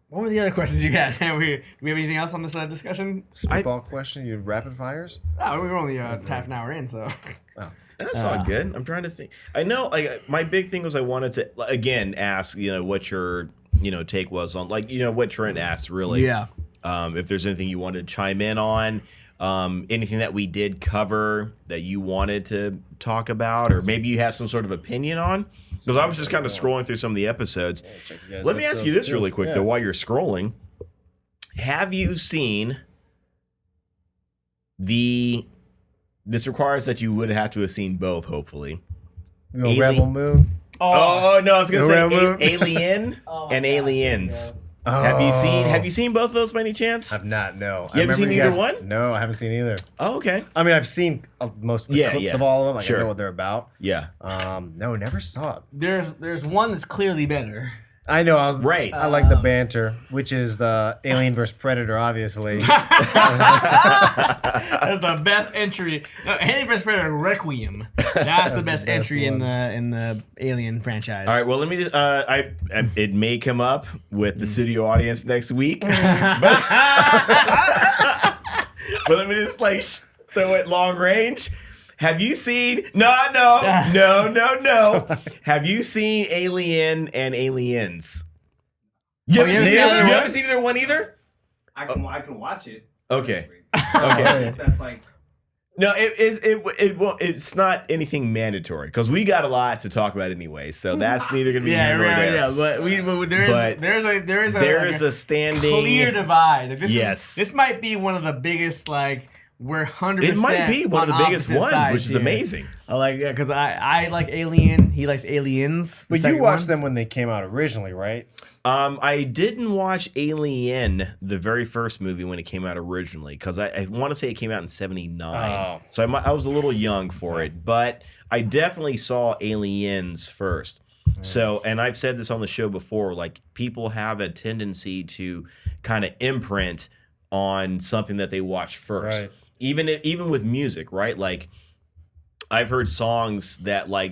What were the other questions you had? Do we have anything else on this discussion? Spitball question. You rapid fires? Oh, we were only half an hour in, so. That's all good. I'm trying to think. I know, like, my big thing was I wanted to again ask, what your take was on, like, what Trent asked really. Yeah. If there's anything you wanted to chime in on, anything that we did cover that you wanted to talk about, or maybe you have some sort of opinion on. Because I was just kind of scrolling through some of the episodes. Let me ask you this really quick though, while you're scrolling. Have you seen this requires that you would have to have seen both, hopefully. Rebel Moon. Oh no, I was gonna No say Rebel Moon. Alien Oh my and God, Aliens. Oh. Have you seen both of those by any chance? I've not. No. You haven't seen either one? No, I haven't seen either. Oh, okay. I mean, I've seen most of the clips of all of them. Like, I know what they're about. Yeah. No, never saw it. There's one that's clearly better. I know. I like the banter, which is the Alien vs Predator, obviously. That's the best entry. Alien vs Predator Requiem. That's the best entry in the Alien franchise. All right. Well, let me just. It may come up with the studio audience next week, but let me just throw it long range. Have you seen? No. Have you seen Alien and Aliens? You haven't seen either one either? I can watch it. Okay. Okay. That's like. No, it's not anything mandatory because we got a lot to talk about anyway. So that's neither gonna be here nor there. Yeah, but there is a standing clear divide. Like, yes, this might be one of the biggest we're 100%. It might be one of the biggest ones, which is amazing. Because I like Alien. He likes Aliens. But you watched them when they came out originally, right? I didn't watch Alien, the very first movie, when it came out originally, because I want to say it came out in '79. Oh. So I was a little young for it, but I definitely saw Aliens first. So, and I've said this on the show before, people have a tendency to kind of imprint on something that they watch first. Right. Even with music, right? Like, I've heard songs that well,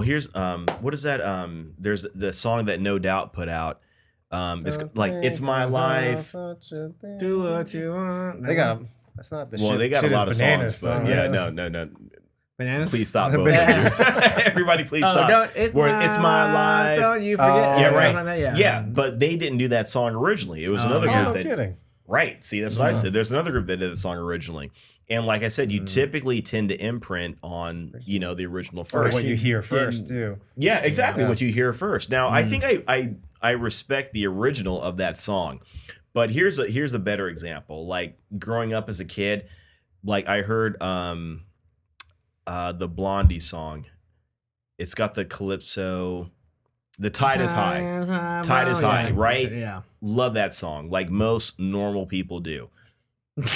here's what is that? There's the song that No Doubt put out. It's It's My Life. Do what you want. They got that's not the shit. Well, they got a lot of songs, but no. Bananas? Please stop both of you. Everybody, please stop. It's my life. Don't you forget. Yeah, right. Like Yeah, but they didn't do that song originally. It was another group that. Kidding. Right. See, that's what I said. There's another group that did the song originally. And like I said, you typically tend to imprint on, the original first. Or what you hear first, too. Yeah, exactly. What you hear first. Now, I think I respect the original of that song. But here's a better example. Like, growing up as a kid, I heard the Blondie song. It's got the calypso. The Tide is High. Tide is High, right? Yeah. Love that song, like most normal people do.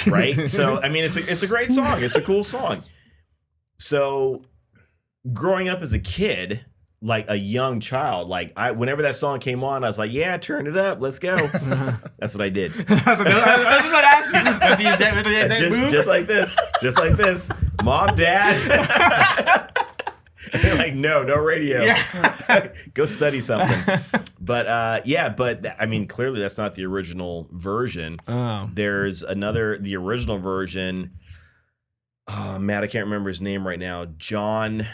Right? So, I mean, it's a great song. It's a cool song. So, growing up as a kid, like a young child, whenever that song came on, I was like, yeah, turn it up. Let's go. That's what I did. I was about to ask you. Just like this. Just like this. Mom, Dad. And they're like, no radio. Yeah. Go study something. But I mean, clearly that's not the original version. Oh. There's the original version. Oh, Matt, I can't remember his name right now. John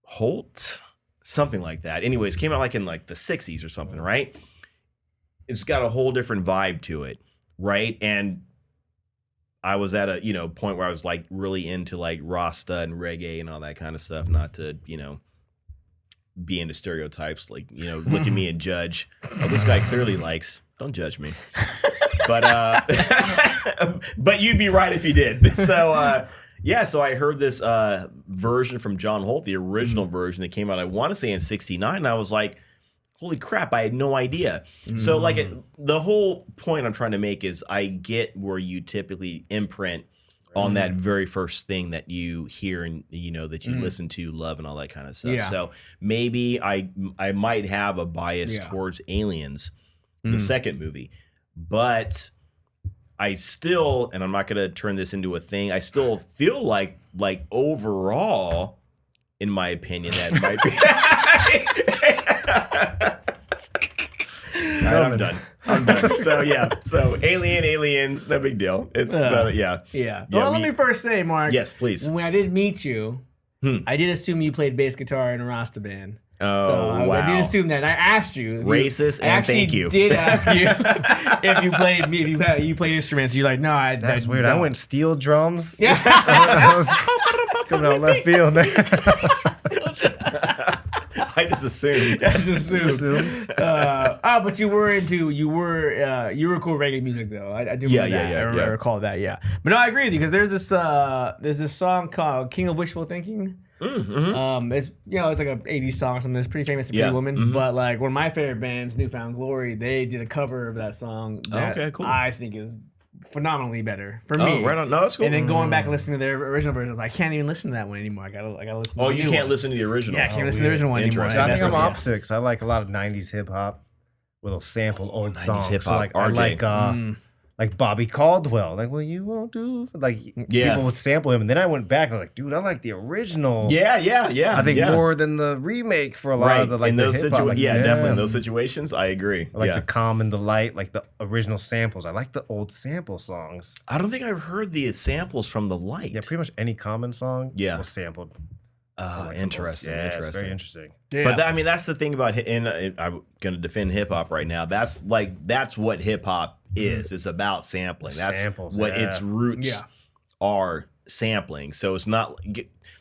Holt? Something like that. Anyways, came out in the 60s or something, right? It's got a whole different vibe to it, right? And I was at a point where I was really into Rasta and reggae and all that kind of stuff. Not to be into stereotypes, look at me and judge. Oh, this guy clearly likes. Don't judge me. But but you'd be right if you did. So so I heard this version from John Holt, the original version that came out. I want to say in '69. And I was like, holy crap, I had no idea. So the whole point I'm trying to make is I get where you typically imprint on that very first thing that you hear and that you listen to, love, and all that kind of stuff. Yeah. So maybe I might have a bias towards Aliens, the second movie, but I still, and I'm not going to turn this into a thing, I still feel like overall, in my opinion, that might be. I'm done. So aliens, no big deal. It's about Well, let me first say, Mark. Yes, please. When I did meet you, I did assume you played bass guitar in a Rasta band. Oh, so wow. I did assume that. And I asked you. Racist, and thank you. I did ask you if you played instruments. You're like, no, That's weird. I went steel drums. Yeah. I was coming out left field there. I just assumed. But you were cool reggae music though. I do remember that. I recall that. Yeah. But no, I agree with you because there's this song called "King of Wishful Thinking." It's it's like a 80s song or something. It's pretty famous, Pretty Woman. But like one of my favorite bands, Newfound Glory, they did a cover of that song that I think is phenomenally better for me. Right on. No, that's cool. And then going back and listening to their original version, I can't even listen to that one anymore. I gotta listen. To the new can't one. listen to the original. Yeah, I can't listen to the original one anymore. I think I'm opposite because I like a lot of '90s hip hop with a sample old songs. Hip hop. So I like Bobby Caldwell. Like, well, you won't do. Like, people would sample him. And then I went back and I was like, dude, I like the original. Yeah. I think more than the remake for a lot of the like in those situations. Definitely in those situations, I agree. Like the calm and the light, like the original samples. I like the old sample songs. I don't think I've heard the samples from the light. Yeah, pretty much any Common song was sampled. Interesting. It's very interesting. Yeah. But that's the thing about, and I'm going to defend hip hop right now. That's what hip hop is. It's about sampling. That's samples, what its roots are, sampling. So it's not.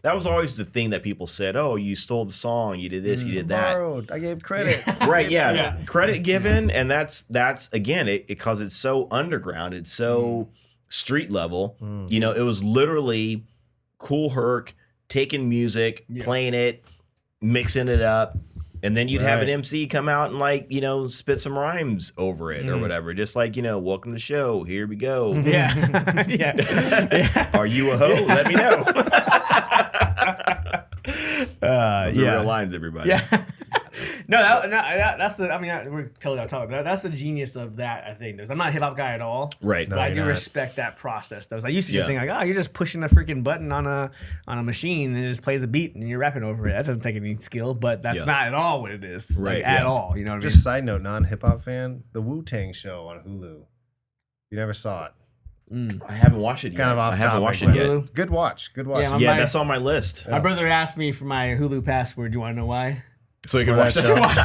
That was always the thing that people said. Oh, you stole the song. You did this. You did that. Borrowed. I gave credit. Right? Yeah. Credit given, and that's again because it's so underground. It's so street level. It was literally Kool Herc taking music, playing it, mixing it up, and then you'd have an MC come out and spit some rhymes over it or whatever. Just like, welcome to the show. Here we go. Yeah. Are you a hoe? Let me know. Those are real lines, everybody. Yeah. That's the. We're totally off topic. That's the genius of that. I think. I'm not a hip hop guy at all. Right. But I do respect that process. I used to just think like, you're just pushing a freaking button on a machine and it just plays a beat and you're rapping over it. That doesn't take any skill, but that's not at all what it is. Right. At all. You know what I mean? Just side note, non-hip hop fan, the Wu-Tang show on Hulu. You never saw it. I haven't watched it yet. Kind of off I haven't topic, watched it but yet. Good watch. Yeah, that's on my list. My brother asked me for my Hulu password. Do you want to know why? So you can watch that show. But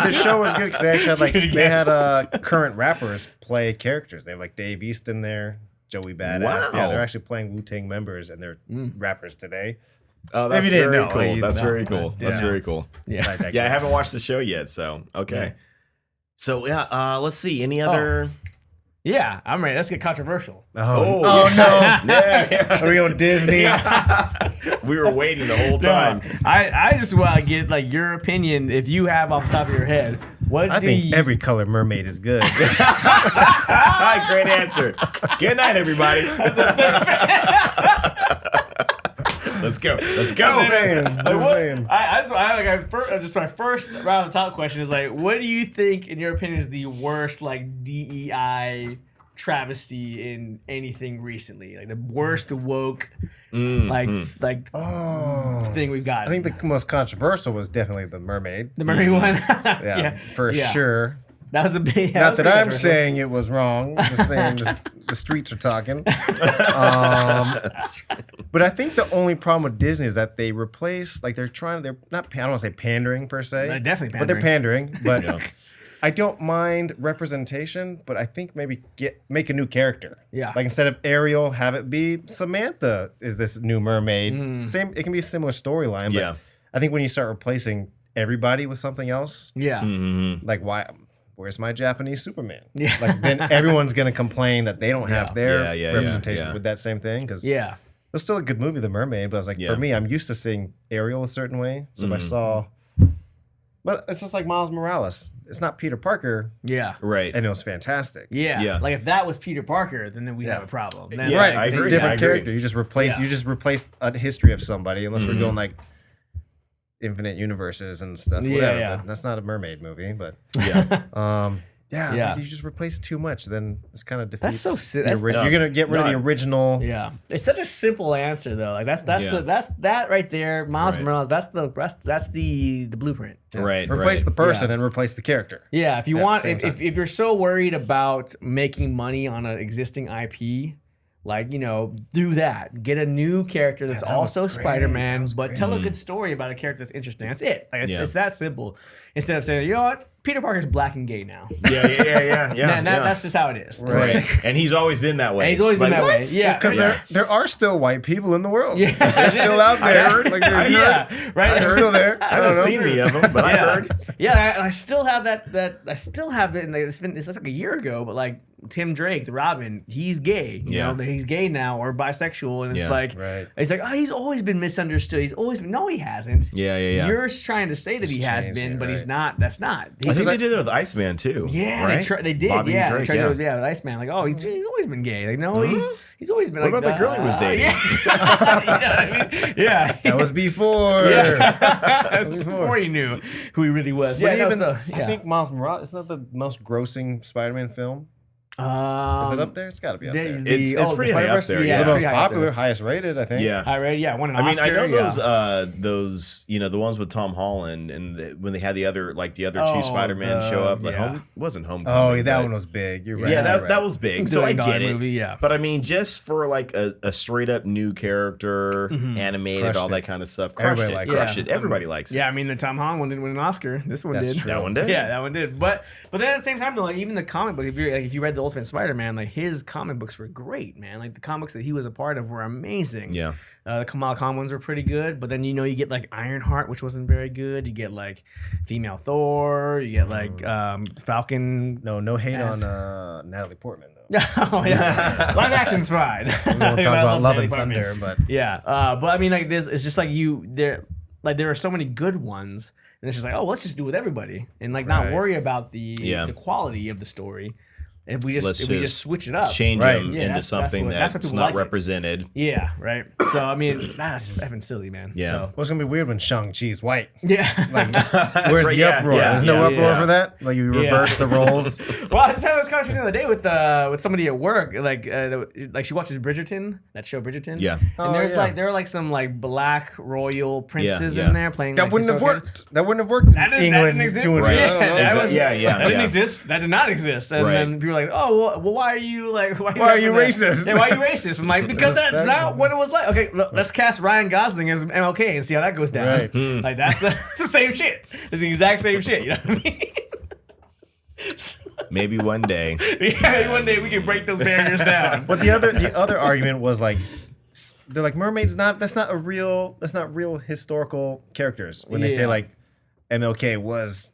the show was good because they actually had current rappers play characters. They have like Dave East in there, Joey Badass. Wow. Yeah, they're actually playing Wu-Tang members and they're rappers today. Oh, that's Maybe very cool. That's very cool. That's very cool. Yeah. I haven't watched the show yet, so okay. Yeah. So let's see. Any other? Yeah, I'm ready. Let's get controversial. Oh no! Yeah. Are we on Disney? We were waiting the whole time. I just want to get like your opinion. If you have off the top of your head, I think every color mermaid is good. Great answer. Good night, everybody. Let's go. My first round of top question is like, what do you think, in your opinion, is the worst like DEI travesty in anything recently? Like the worst woke thing we've got. I think the most controversial was definitely the Mermaid. The Mermaid one. Yeah, for sure. That was a big. Not that I'm saying it was wrong. I'm just saying the streets are talking. But I think the only problem with Disney is that they replace, like they're not, I don't want to say pandering per se. They're definitely pandering. But they're pandering. But I don't mind representation, but I think maybe make a new character. Yeah. Like instead of Ariel, have it be Samantha is this new mermaid. Same, it can be a similar storyline, but I think when you start replacing everybody with something else, like why... Where's my Japanese Superman? Yeah. Like then everyone's gonna complain that they don't have their representation with that same thing. Because it was still a good movie, The Mermaid. But I was like, for me, I'm used to seeing Ariel a certain way. So if I saw, but it's just like Miles Morales. It's not Peter Parker. Yeah. Right. And it was fantastic. Yeah. Like if that was Peter Parker, then we'd have a problem. Then Right. I It's agree. a different character. You just replace a history of somebody, unless we're going like infinite universes and stuff, whatever. Yeah. But that's not a mermaid movie, but it's like you just replace too much, then it's kind of defeats. That's so you're gonna get rid of the original. Yeah, it's such a simple answer though. Like that's that right there. Miles Morales. That's the blueprint. Right. Replace the person and replace the character. Yeah, if you want, if you're so worried about making money on an existing IP. Like, do that. Get a new character that's also Spider-Man, but tell a good story about a character that's interesting. That's it. Like, it's that simple. Instead of saying, you know what? Peter Parker's black and gay now. Yeah. That's just how it is. Right. And he's always been that way. And he's always been that way. Yeah. Because there are still white people in the world. Yeah. They're still out there. I heard. Like they're still there. I haven't seen any of them, but I heard. Yeah, and I still have that. I still have it. And it's like a year ago, but like Tim Drake, the Robin, he's gay. You know, he's gay now or bisexual, and it's like, it's like, oh, he's always been misunderstood. He's always been. No, he hasn't. Yeah. You're trying to say that he has been, but he's not. That's not. I think they did it with Iceman too. Yeah, right? they did. Bobby Yeah, Drake, they tried to do it with Iceman. Like, oh, he's always been gay. Like, no, he's always been. What like, about the girl he was dating? You know what I mean? Yeah, That was before. that's before he knew who he really was. But Yeah, even, I I think Miles Morales, it's not the most grossing Spider-Man film. Is it up there? It's got to be up there. It's pretty high up there. It's Yeah, the most popular, highest rated, I think. Yeah. High rated. Yeah, won an I mean, Oscar. I know those, the ones with Tom Holland, and when they had the other two Spider-Men show up, like it wasn't Homecoming. Oh, yeah, that one was big. You're right. Yeah, that was big. So I get it. Movie, yeah. But I mean, just for like a straight up new character, animated, Crushed all it. that kind of stuff, crushed it. Everybody likes it. Yeah, I mean, the Tom Holland one didn't win an Oscar. This one That's did. true. That one did. Yeah, that one did. But then at the same time, though, like even the comic book, if you read the Ultimate Spider-Man, like his comic books were great, man. Like the comics that he was a part of were amazing. Yeah. The Kamala Khan ones were pretty good, but then you get like Ironheart, which wasn't very good. You get like Female Thor. You get like Falcon. No hate on Natalie Portman, though. Oh yeah, live action's fine. We won't talk about Love and Thunder, but yeah. But I mean, like this, it's just like there are so many good ones, and it's just like, oh, let's just do it with everybody, and like not worry about the quality of the story. If we just switch it up, change them into something that's not like represented. Yeah, right. So I mean, that's effing silly, man. Yeah. So, well, it's gonna be weird when Shang-Chi's white. Yeah. Like, where's the uproar? There's no uproar for that. Like you reverse the roles. Well, I just had this conversation the other day with somebody at work. Like she watches Bridgerton, that show Bridgerton. Yeah. And there are like some like black royal princes in there playing. That like, wouldn't have worked. That wouldn't have worked in England 200 Right. years. That didn't exist. That did not exist. And then people were like, oh, well, why are you like? Why are you racist? Yeah, why are you racist? I'm like, because that's not what it was like. Okay, look, let's cast Ryan Gosling as MLK and see how that goes down. Right. Like that's the same shit. It's the exact same shit. You know what I mean? Maybe one day. Yeah, one day we can break those barriers down. But the other argument was like, they're like Mermaid's that's not real historical characters when they say like MLK was.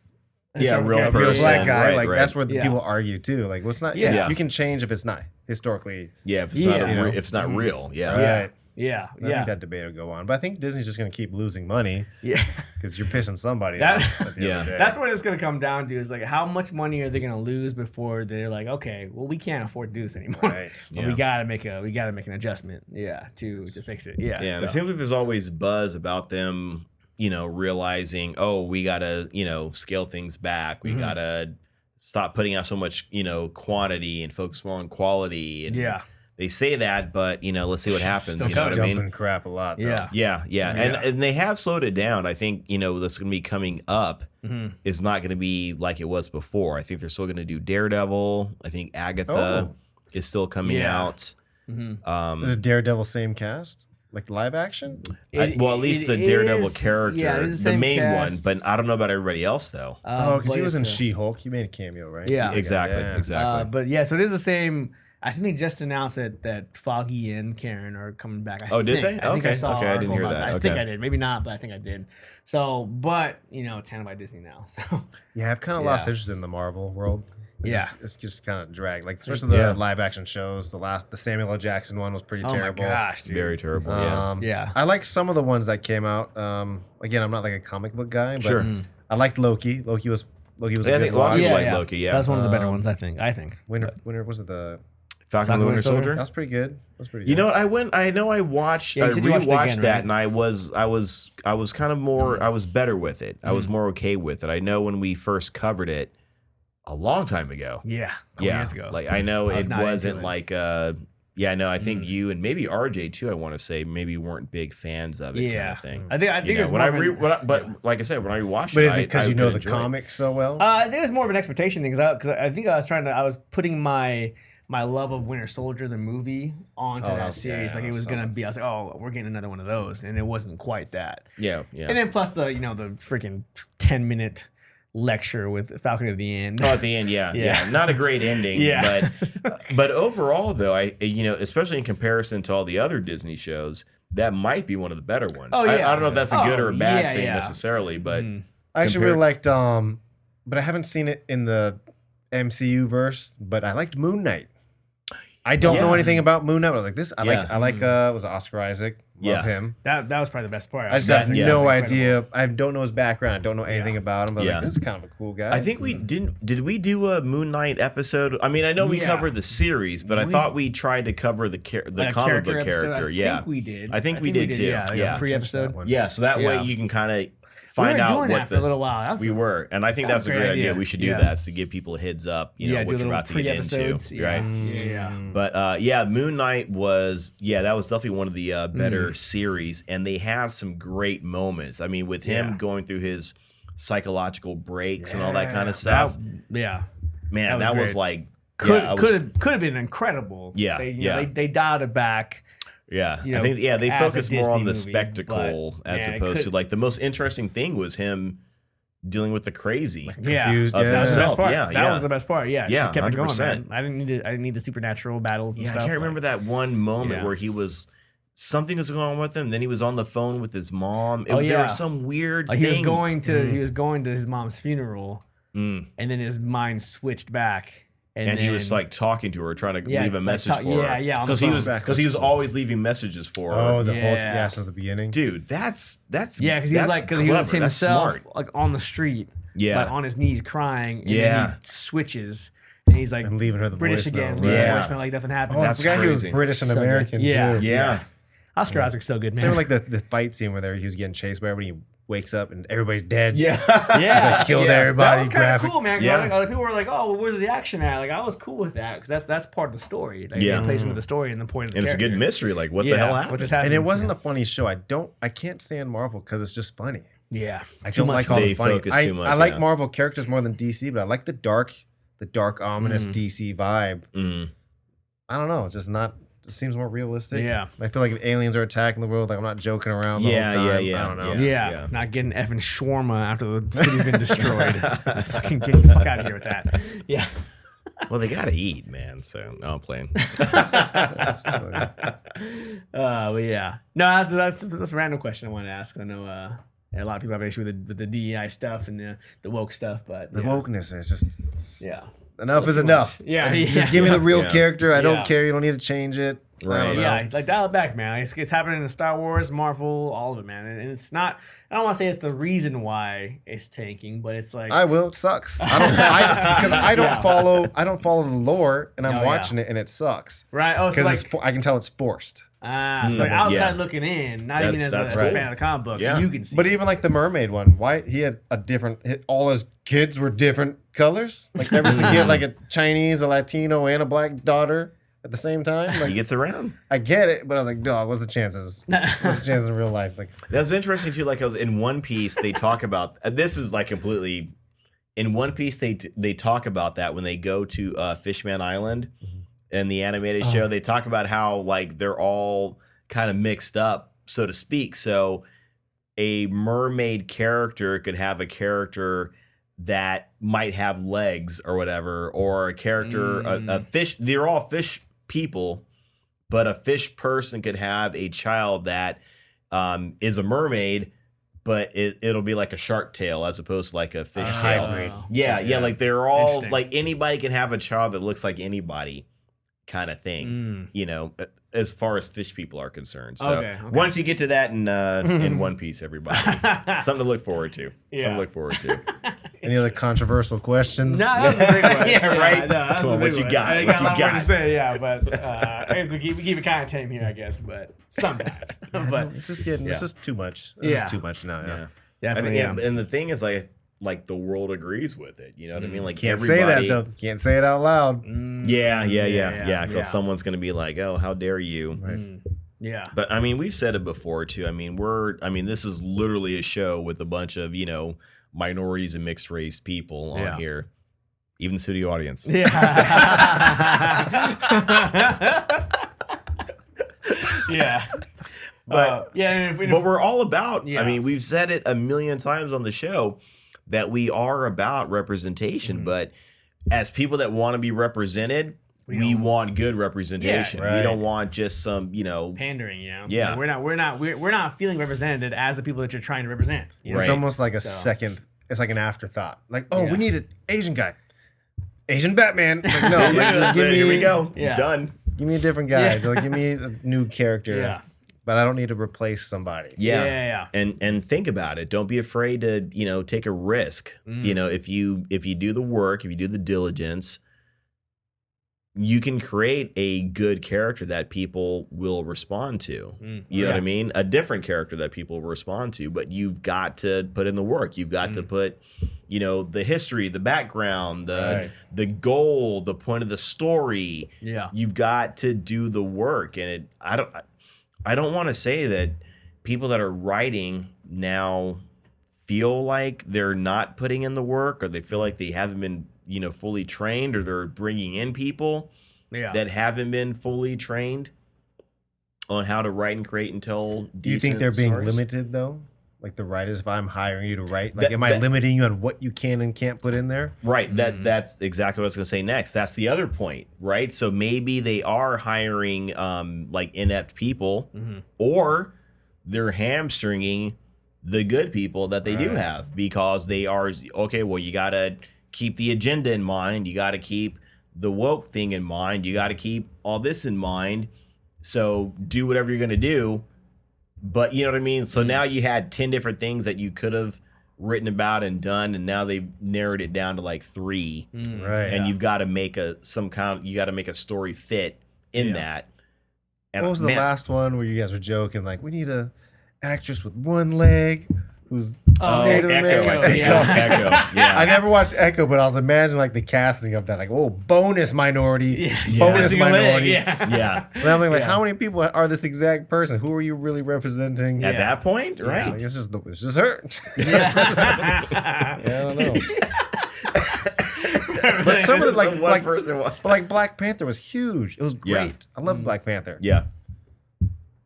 Real person. Black guy, Right. that's where the people argue too. Like, what's not? Yeah, you can change if it's not historically. Yeah, if it's not real. Yeah. Right. Yeah, I think that debate will go on, but I think Disney's just going to keep losing money. Yeah, because you're pissing somebody off. At the end of the day. That's what it's going to come down to. Is like how much money are they going to lose before they're like, okay, well we can't afford to do this anymore. Right. Yeah. We gotta make an adjustment. Yeah, to fix it. Yeah. Yeah. So. It seems like there's always buzz about them. Realizing, we gotta, scale things back. We gotta stop putting out so much, quantity and focus more on quality. And they say that, but let's see what happens. Still you know what I mean? Dumping crap a lot. Though. Yeah. And they have slowed it down. I think that's gonna be coming up. Is not gonna be like it was before. I think they're still gonna do Daredevil. I think Agatha is still coming out. Is it Daredevil same cast? Like live action? At least the Daredevil character, the main cast. one. But I don't know about everybody else though. Because he was in She-Hulk. He made a cameo, right? Yeah, exactly. But so it is the same. I think they just announced that Foggy and Karen are coming back. Did they? I think I saw I didn't hear that. I think I did. Maybe not, but I think I did. So, but it's handled by Disney now. So yeah, I've kind of lost interest in the Marvel world. It's just kind of dragged. Like especially the live action shows. The Samuel L. Jackson one was pretty terrible. Oh my gosh, dude. Very terrible. I like some of the ones that came out. Again, I'm not like a comic book guy, but I liked Loki. Loki was a good watch. Loki. Yeah, that's one of the better ones. I think. Winter was it the Falcon and the Winter Soldier? That's pretty good. You know what? I watched. I rewatched that, and I was kind of more. I was better with it. I was more okay with it. I know when we first covered it a long time ago. Yeah, years ago. Like I know it wasn't like I think you and maybe RJ too. I want to say maybe weren't big fans of it. Kind of thing. I think it's but like I said, when I rewatched but it, is it because you know the comics so well? I think it's more of an expectation thing because I think I was putting my love of Winter Soldier the movie onto that series. Like it was gonna be. I was like, oh, we're getting another one of those, and it wasn't quite that. Yeah. And then plus the the freaking 10-minute lecture with Falcon at the end. Oh, at the end, yeah. Not a great ending, but overall though, I especially in comparison to all the other Disney shows, that might be one of the better ones. Oh, yeah. I don't know if that's a good or a bad thing necessarily, but I actually really liked but I haven't seen it in the MCU verse, but I liked Moon Knight. I don't know anything about Moon Knight. But I was like, this. I like. Was Oscar Isaac? Love him. That was probably the best part. I just have no idea. I don't know his background. I don't know anything about him. But I was like, this is kind of a cool guy. I think we didn't. Did we do a Moon Knight episode? I mean, I know we covered the series, but I thought we tried to cover the comic book character. I think we did. I think we did too. Yeah, pre-episode. Yeah, so that way you can kind of find out what what for a little while. We were, and I think that's a great idea. We should do that to give people a heads up. You know what you're about to get into, right? Yeah. But Moon Knight was that was definitely one of the better series, and they had some great moments. I mean, with him going through his psychological breaks and all that kind of stuff. Man, that was like could have been incredible. Yeah, they dialed it back. Yeah, I think they focused more on the spectacle as opposed to like the most interesting thing was him dealing with the crazy. That was the best part. That was the best part. Yeah, she kept 100%. It going, man. I didn't need the supernatural battles and stuff. I can't remember that one moment where he was something was going on with him. Then he was on the phone with his mom. There was some weird thing. He was going to his mom's funeral, and then his mind switched back. And he was like talking to her, trying to leave a message for her. Yeah, because he was always leaving messages for her. Oh, the whole since the beginning, dude. That's because he was himself like on the street, like on his knees crying, and then he switches. And he's like leaving her the British again, voicemail like nothing happened. I forgot he was British and American too. Yeah. Oscar Isaac's so good, man. Same like the fight scene where he was getting chased by everybody. Wakes up and everybody's dead. Yeah. Like killed everybody. That was kind of cool, man. Like, people were like, "Oh, well, where's the action at?" Like, I was cool with that because that's part of the story. Like, it plays into the story and the point of the character. It's a good mystery. Like, what the hell happened? What just happened? And it wasn't a funny show. I can't stand Marvel because it's just funny. Yeah, I don't like all the funny. Focus too much, I like Marvel characters more than DC, but I like the dark, ominous DC vibe. I don't know. It's just not. It seems more realistic. Yeah. I feel like if aliens are attacking the world, like I'm not joking around the whole time. I don't know. Yeah. Not getting effing shawarma after the city's been destroyed. Fucking get the fuck out of here with that. Yeah. Well, they gotta eat, man. So no, I'm playing. That's funny. But yeah. No, that's a random question I wanted to ask. I know a lot of people have an issue with the DEI stuff and the woke stuff, but the wokeness is just enough is much. enough. Just give me the real character. I don't care. You don't need to change it. Right. Yeah, like dial it back, man. It's happening in Star Wars, Marvel, all of it, man. And it's not. I don't want to say it's the reason why it's tanking, but it's like I will. It sucks. Because I don't follow. I don't follow the lore, and I'm watching it, and it sucks. Right. Oh, because I can tell it's forced. So like outside looking in, not even as a fan of the comic books, you can see. But even like the Mermaid one, why he had a different. All his kids were different colors. Like every single kid, like a Chinese, a Latino, and a black daughter at the same time. Like, he gets around. I get it, but I was like, dog, what's the chances? What's the chances in real life? Like that's interesting too. Like I was in One Piece, they talk about this is like completely. In One Piece, they talk about that when they go to Fishman Island. In the animated show, they talk about how like they're all kind of mixed up, so to speak. So a mermaid character could have a character that might have legs or whatever, or a character, a fish. They're all fish people, but a fish person could have a child that is a mermaid, but it'll be like a shark tail as opposed to like a fish tail. Yeah, like they're all like anybody can have a child that looks like anybody. Kind of thing, you know, as far as fish people are concerned. So once you get to that in One Piece, everybody, something to look forward to. Something to look forward to. Any other controversial questions? No, that's a big one. Yeah, right. No, come on, what you got? I got a lot more to say, but I guess we keep it kind of tame here, I guess, but sometimes. But it's just getting, it's just too much. It's just too much now. Yeah, definitely. And the thing is, like the world agrees with it. You know what I mean? Like can't say that though. Can't say it out loud. Yeah. Because someone's gonna be like, "Oh, how dare you?" Right. Yeah. But I mean, we've said it before too. I mean, this is literally a show with a bunch of minorities and mixed race people on here, even the studio audience. Yeah. Yeah. But but we're all about. I mean, we've said it a million times on the show that we are about representation. But as people that want to be represented, we want good representation. Yeah, right. We don't want just some pandering. Yeah, like we're not feeling represented as the people that you're trying to represent. It's almost like a second. It's like an afterthought. Like, we need an Asian guy. Asian Batman. Like, no, like, just give me, here we go. Yeah. Done. Give me a different guy. Yeah. Like, give me a new character. Yeah. But I don't need to replace somebody. Yeah. And think about it. Don't be afraid to, take a risk. If you do the work, if you do the diligence, you can create a good character that people will respond to. You know what I mean? A different character that people will respond to, but you've got to put in the work. You've got to put, the history, the background, the goal, the point of the story. Yeah. You've got to do the work. And I don't want to say that people that are writing now feel like they're not putting in the work, or they feel like they haven't been fully trained, or they're bringing in people that haven't been fully trained on how to write and create and tell. Do you think they're being limited though? Like the writers, if I'm hiring you to write, like am I limiting you on what you can and can't put in there? Right. That's exactly what I was going to say next. That's the other point, right? So maybe they are hiring like inept people, or they're hamstringing the good people that they do have, because they are, okay, well, you got to keep the agenda in mind. You got to keep the woke thing in mind. You got to keep all this in mind. So do whatever you're going to do. But you know what I mean? So now you had 10 different things that you could have written about and done, and now they've narrowed it down to like 3. Right. And you've got to make you got to make a story fit in that. And what was the last one where you guys were joking, like, we need a actress with one leg who's Native American? Echo. Yeah. I never watched Echo, but I was imagining like the casting of that, like, oh, bonus minority, bonus minority. Yeah. And I'm like, how many people are this exact person? Who are you really representing? At that point, right? Like, it's just her. I don't know. But some of the like Black Panther was huge. It was great. I love Black Panther. Yeah.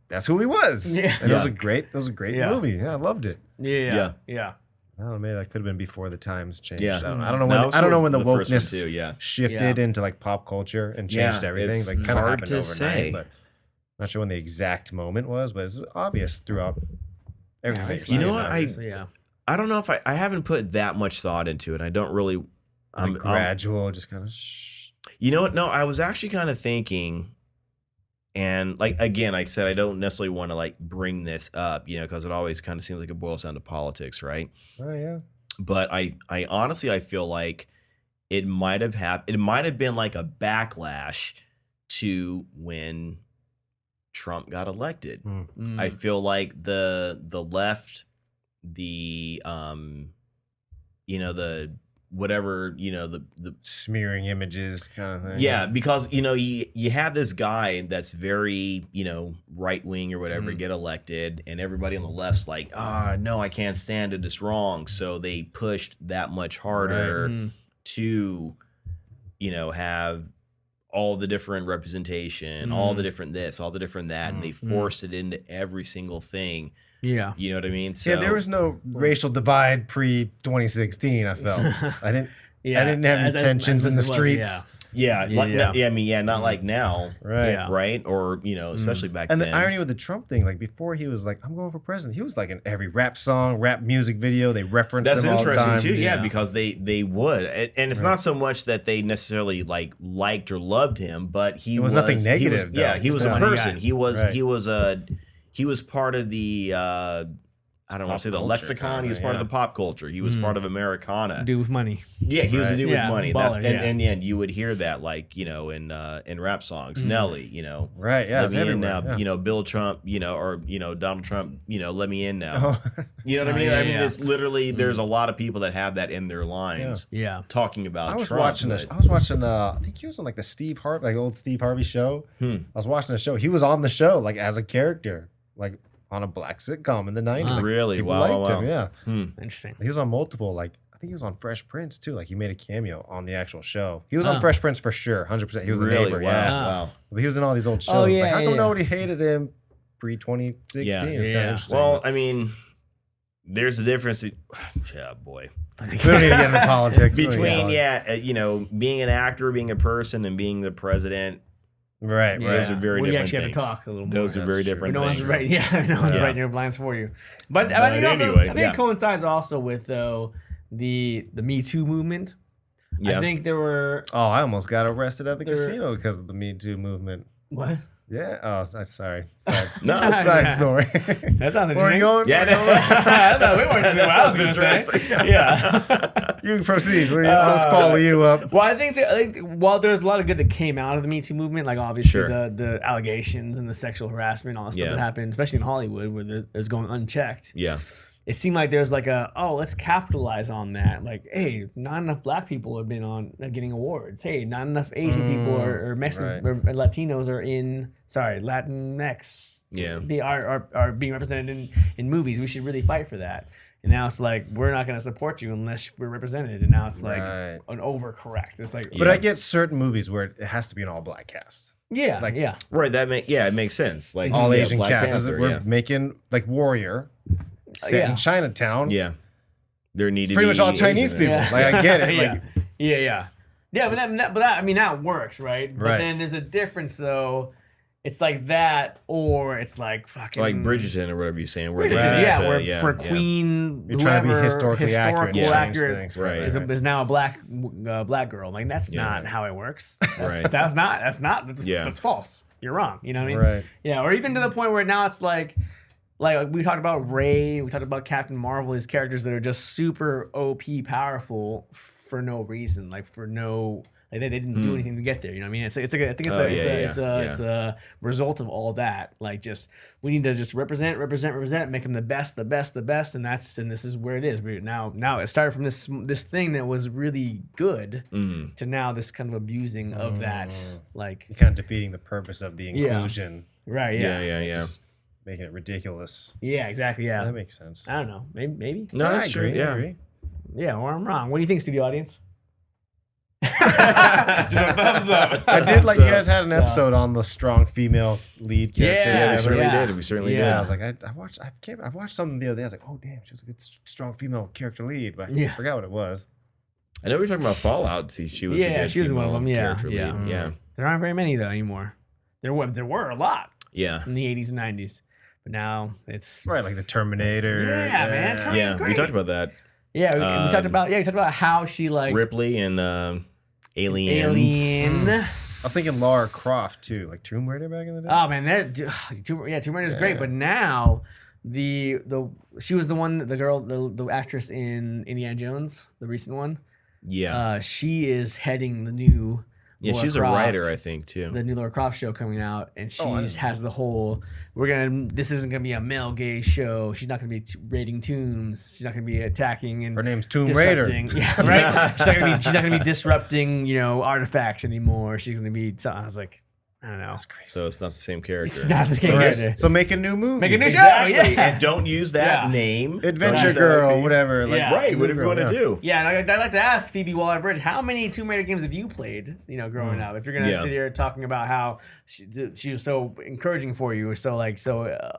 That's who he was. Yeah. And it was a great movie. Yeah, I loved it. Yeah. I don't know, maybe that could have been before the times changed. Yeah. I don't know when the first one wokeness too, shifted into like pop culture and changed everything. It's Like kind of hard happened to overnight, say. but I'm not sure when the exact moment was, but it's obvious throughout everything. You know what? I don't know if I haven't put that much thought into it. I don't really. Gradual, just kind of. You know what? No, I was actually kind of thinking, and like again, like I said, I don't necessarily want to like bring this up, because it always kind of seems like it boils down to politics, right? Oh yeah. But I honestly, I feel like it might have happened. It might have been like a backlash to when Trump got elected. I feel like the left, the whatever, the smearing images kind of thing. Yeah, because you have this guy that's very right wing or whatever get elected, and everybody on the left's like, no, I can't stand it, it's wrong. So they pushed that much harder to have all the different representation, all the different this, all the different that, and they forced it into every single thing. Yeah. You know what I mean? So, there was no racial divide pre-2016, I felt. I didn't have any tensions in the streets. Not like now. Right. Yeah. Right? Or, especially back then. then. And the irony with the Trump thing, like before he was like, I'm going for president, he was like in every rap song, rap music video, they referenced him all the time. That's interesting too, yeah, because they would. And it's not so much that they necessarily like liked or loved him, but he was nothing negative. He was a person. He was part of the I don't want to say the lexicon. He was part of the pop culture. He was part of Americana. Dude with money. Yeah, he was a dude with money. Baller, and you would hear that like in rap songs. Nelly, right? Yeah, let me in now. Yeah. Bill Trump, or Donald Trump, let me in now. You know what I mean? It's literally there's a lot of people that have that in their lines. Yeah, talking about. I was Trump, watching. I think he was on like the Steve Harvey, like the old Steve Harvey show. I was watching a show. He was on the show like as a character, like on a black sitcom in the 90s. Like, really? People Wow. liked him, yeah. Interesting. He was on multiple, like, I think he was on Fresh Prince too. Like, he made a cameo on the actual show. He was on Fresh Prince for sure, 100%. He was the neighbor, Wow. But he was in all these old shows. Like, how come nobody hated him pre-2016? It's kind of interesting. Well, I mean, there's a difference. Yeah, boy. We don't need to get into politics. Between, being an actor, being a person, and being the president. Right. Those are very different things. We actually have to talk a little more. Those are very different no things. One's right. No one's writing your blinds for you. But I think it coincides also with though the Me Too movement. Yeah. I think there were. Oh, I almost got arrested at the casino because of the Me Too movement. What? Yeah. Oh, sorry. No, side story. That sounds Where are interesting. you going? Yeah, That's way more interesting than what I was going to say. Yeah. You can proceed. I'll just follow you up. Well, I think while there's a lot of good that came out of the Me Too movement, like obviously Sure. the allegations and the sexual harassment, all the stuff Yeah. that happened, especially in Hollywood, where there's going unchecked. Yeah. It seemed like there's like let's capitalize on that. Like, hey, not enough black people have been on getting awards. Hey, not enough Asian people or Mexican or Latinos are in. Sorry, Latinx. Yeah. Are being represented in movies. We should really fight for that. And now it's like we're not going to support you unless we're represented. And now it's like an overcorrect. It's like, But I get certain movies where it has to be an all black cast. yeah, like- yeah. Right. It makes sense. Like All Asian Black cast. Panther, We're making like Warrior set in Chinatown. Yeah. There need It's to pretty be much all Chinese Asian in people. it. Like I get it. yeah. Like Yeah, but that I mean that works, right? But Right. then there's a difference though. It's like that, or it's like fucking Like Bridgerton or whatever you're saying. Where Bridgerton, they yeah, have where the- for Queen, You're trying to be whoever, historically accurate. historical Change accurate things. Right. is now a black girl. Like that's not how it works. Right. That's false. You're wrong. You know what I mean? Right. Yeah, or even to the point where now it's like we talked about Rey, we talked about Captain Marvel, these characters that are just super OP powerful for no reason, like they didn't do anything to get there. You know what I mean? I think it's a result of all that. Like just we need to just represent, make them the best, and this is where it is. Now it started from this thing that was really good to now this kind of abusing of that, like You're kind of defeating the purpose of the inclusion. right, Yeah. Just making it ridiculous. yeah, exactly, yeah. That makes sense. I don't know, maybe. No, that's true. I Yeah. agree. Yeah, or I'm wrong. What do you think, studio audience? Just a thumbs up. I did like you guys had an episode on the strong female lead character. Yeah, We we certainly yeah. did. We certainly Yeah. did. I was like, I watched something the other day. I was like, oh damn, she was a good strong female character lead, but I forgot what it was. I know we were talking about Fallout. She was. Yeah, she was one of them. Yeah, character yeah. lead. Yeah. There aren't very many though anymore. There were a lot Yeah. in the 80s and 90s, but now it's Right, like the Terminator. Yeah, man, Terminator- Yeah. We great. talked about that. we talked about how she like Ripley and Aliens. Alien. I was thinking Lara Croft too, like Tomb Raider back in the day. Oh man, Tomb Raider is great, but now she was the actress in Indiana Jones, the recent one. Yeah. She is heading the new. Yeah, Lara she's a Croft, writer, I think, too. The new Lara Croft show coming out, and she didn't has the whole. This isn't gonna be a male gay show. She's not gonna be raiding tombs. She's not gonna be attacking and Her name's Tomb Raider. disrupting. Yeah, right. She's not gonna be disrupting, artifacts anymore. She's gonna be. I was like, I don't know. That's crazy. So it's not the same character. It's not the same character. So make a new movie. Make a new Exactly. show. Yeah. And don't use that name. Adventure Don't use that Girl, IP. whatever. Like, Yeah. Right. New Whatever you Girl, want to yeah. do. Yeah, and I'd like to ask Phoebe Waller-Bridge, how many Tomb Raider games have you played? Growing up. If you're gonna Yeah. sit here talking about how she was so encouraging for you, or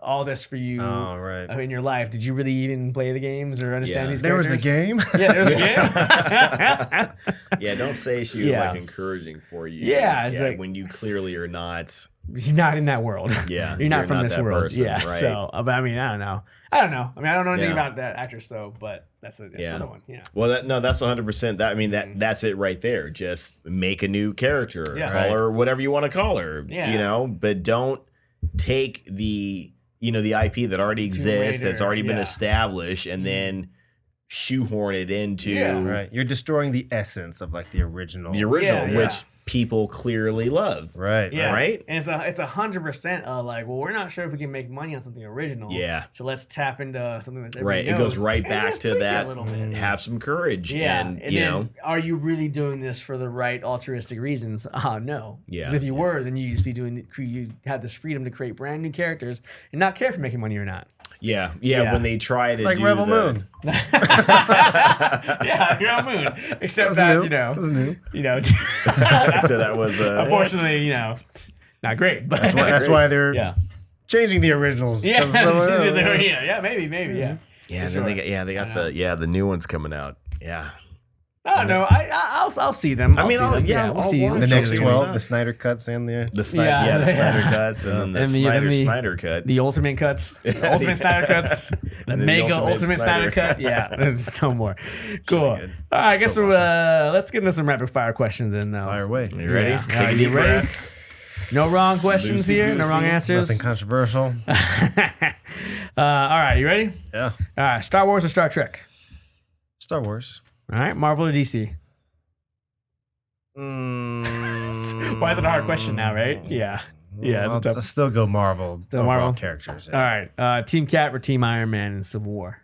all this for you Oh, right. in your life. Did you really even play the games or understand Yeah. these? There was a characters? game. Yeah, there was a game. Yeah, don't say she was Yeah. like encouraging for you. Yeah, it's like- when you clearly are not. She's not in that world. Yeah, you're not you're from not this that world. person, Yeah. right. So, but I mean, I don't know. I don't know anything Yeah. about that actress though. But that's another one. Yeah. Well, that's 100%. That's it right there. Just make a new character, Yeah. call her whatever you want to call her. Yeah. But don't take the IP that already exists, that's Raider, already been yeah. established, and then shoehorn it into Yeah. Right. You're destroying the essence of like the original. the original, Yeah. which people clearly love. Right. Yeah. Right? And it's 100% like, well, we're not sure if we can make money on something original. Yeah. So let's tap into something that's Right. It goes right back to that. A little bit. Have some courage. Yeah. And, And you then, know, are you really doing this for the right altruistic reasons? No. Yeah. 'Cause if you were, then you'd just be you have this freedom to create brand new characters and not care if you're making money or not. yeah. Yeah. When they try to Like do Rebel the, Moon. Yeah, you're on Moon. Except That that, was new. That was new. So that was unfortunately, not great. But That's why they're yeah. changing the originals. Yeah. 'cause someone else- Yeah, maybe, yeah. Yeah, For and then sure. they got the new ones coming out. Yeah. I don't know. I'll see them. I mean, see them. yeah, we'll I'll see. watch The next Something 12, like the Snyder cuts and the Snyder cuts and then the Snyder cut. The ultimate cuts, the ultimate Snyder cuts, the mega ultimate Snyder cut. Yeah, there's no more. Cool. All right, I guess let's get into some rapid fire questions then. Fire away. You ready? Yeah. You ready? No wrong questions here. No wrong answers. Nothing controversial. All right, you ready? Yeah. All right, Star Wars or Star Trek? Star Wars. All right, Marvel or DC? Why is it a hard question now, right? Yeah. Yeah, it's I'll still go Marvel. Still Marvel characters. All right, Team Cap or Team Iron Man in Civil War?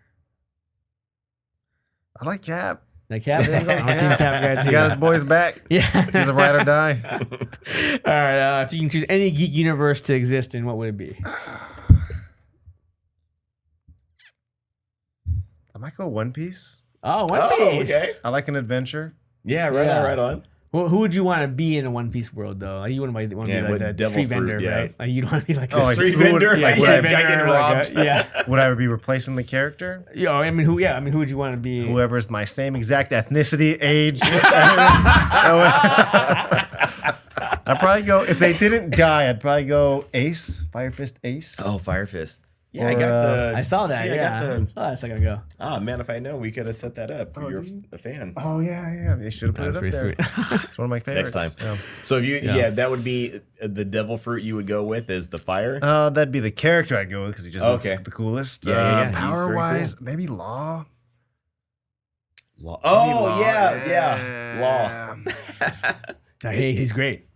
I like Cap. Like Cap? I'm a Team Cap guy too. He got his boys back. Yeah. He's a ride or die. All right, if you can choose any geek universe to exist in, what would it be? I might go One Piece. Oh, One Piece. Okay. I like an adventure. Yeah, right on. Well, who would you want to be in a One Piece world, though? Like, you wouldn't want to be like what the devil street fruit, vendor, yeah. right? Like, you don't want to be like Oh, a Street who would- vendor? yeah, Like, street guy vendor getting or like robbed. yeah. Would I be replacing the character? Yo, I mean, who would you want to be? Whoever's my same exact ethnicity, age. I'd probably go, if they didn't die, I'd probably go Ace, Fire Fist Ace. Oh, Fire Fist. Yeah, Or, I got the. I saw that. See, I Yeah, got I the. saw that a second ago. Ah, man, if I know, we could have set that up. You're a fan. Oh, yeah. They should have put That's it up pretty there. sweet. It's one of my favorites. Next time. Yeah. So if you, Yeah. that would be the devil fruit you would go with is the fire. That'd be the character I'd go with because he just Okay. looks the coolest. Yeah. He's Power very wise, maybe Law. Law. Maybe Oh Law. yeah. Law. Hey, he's great.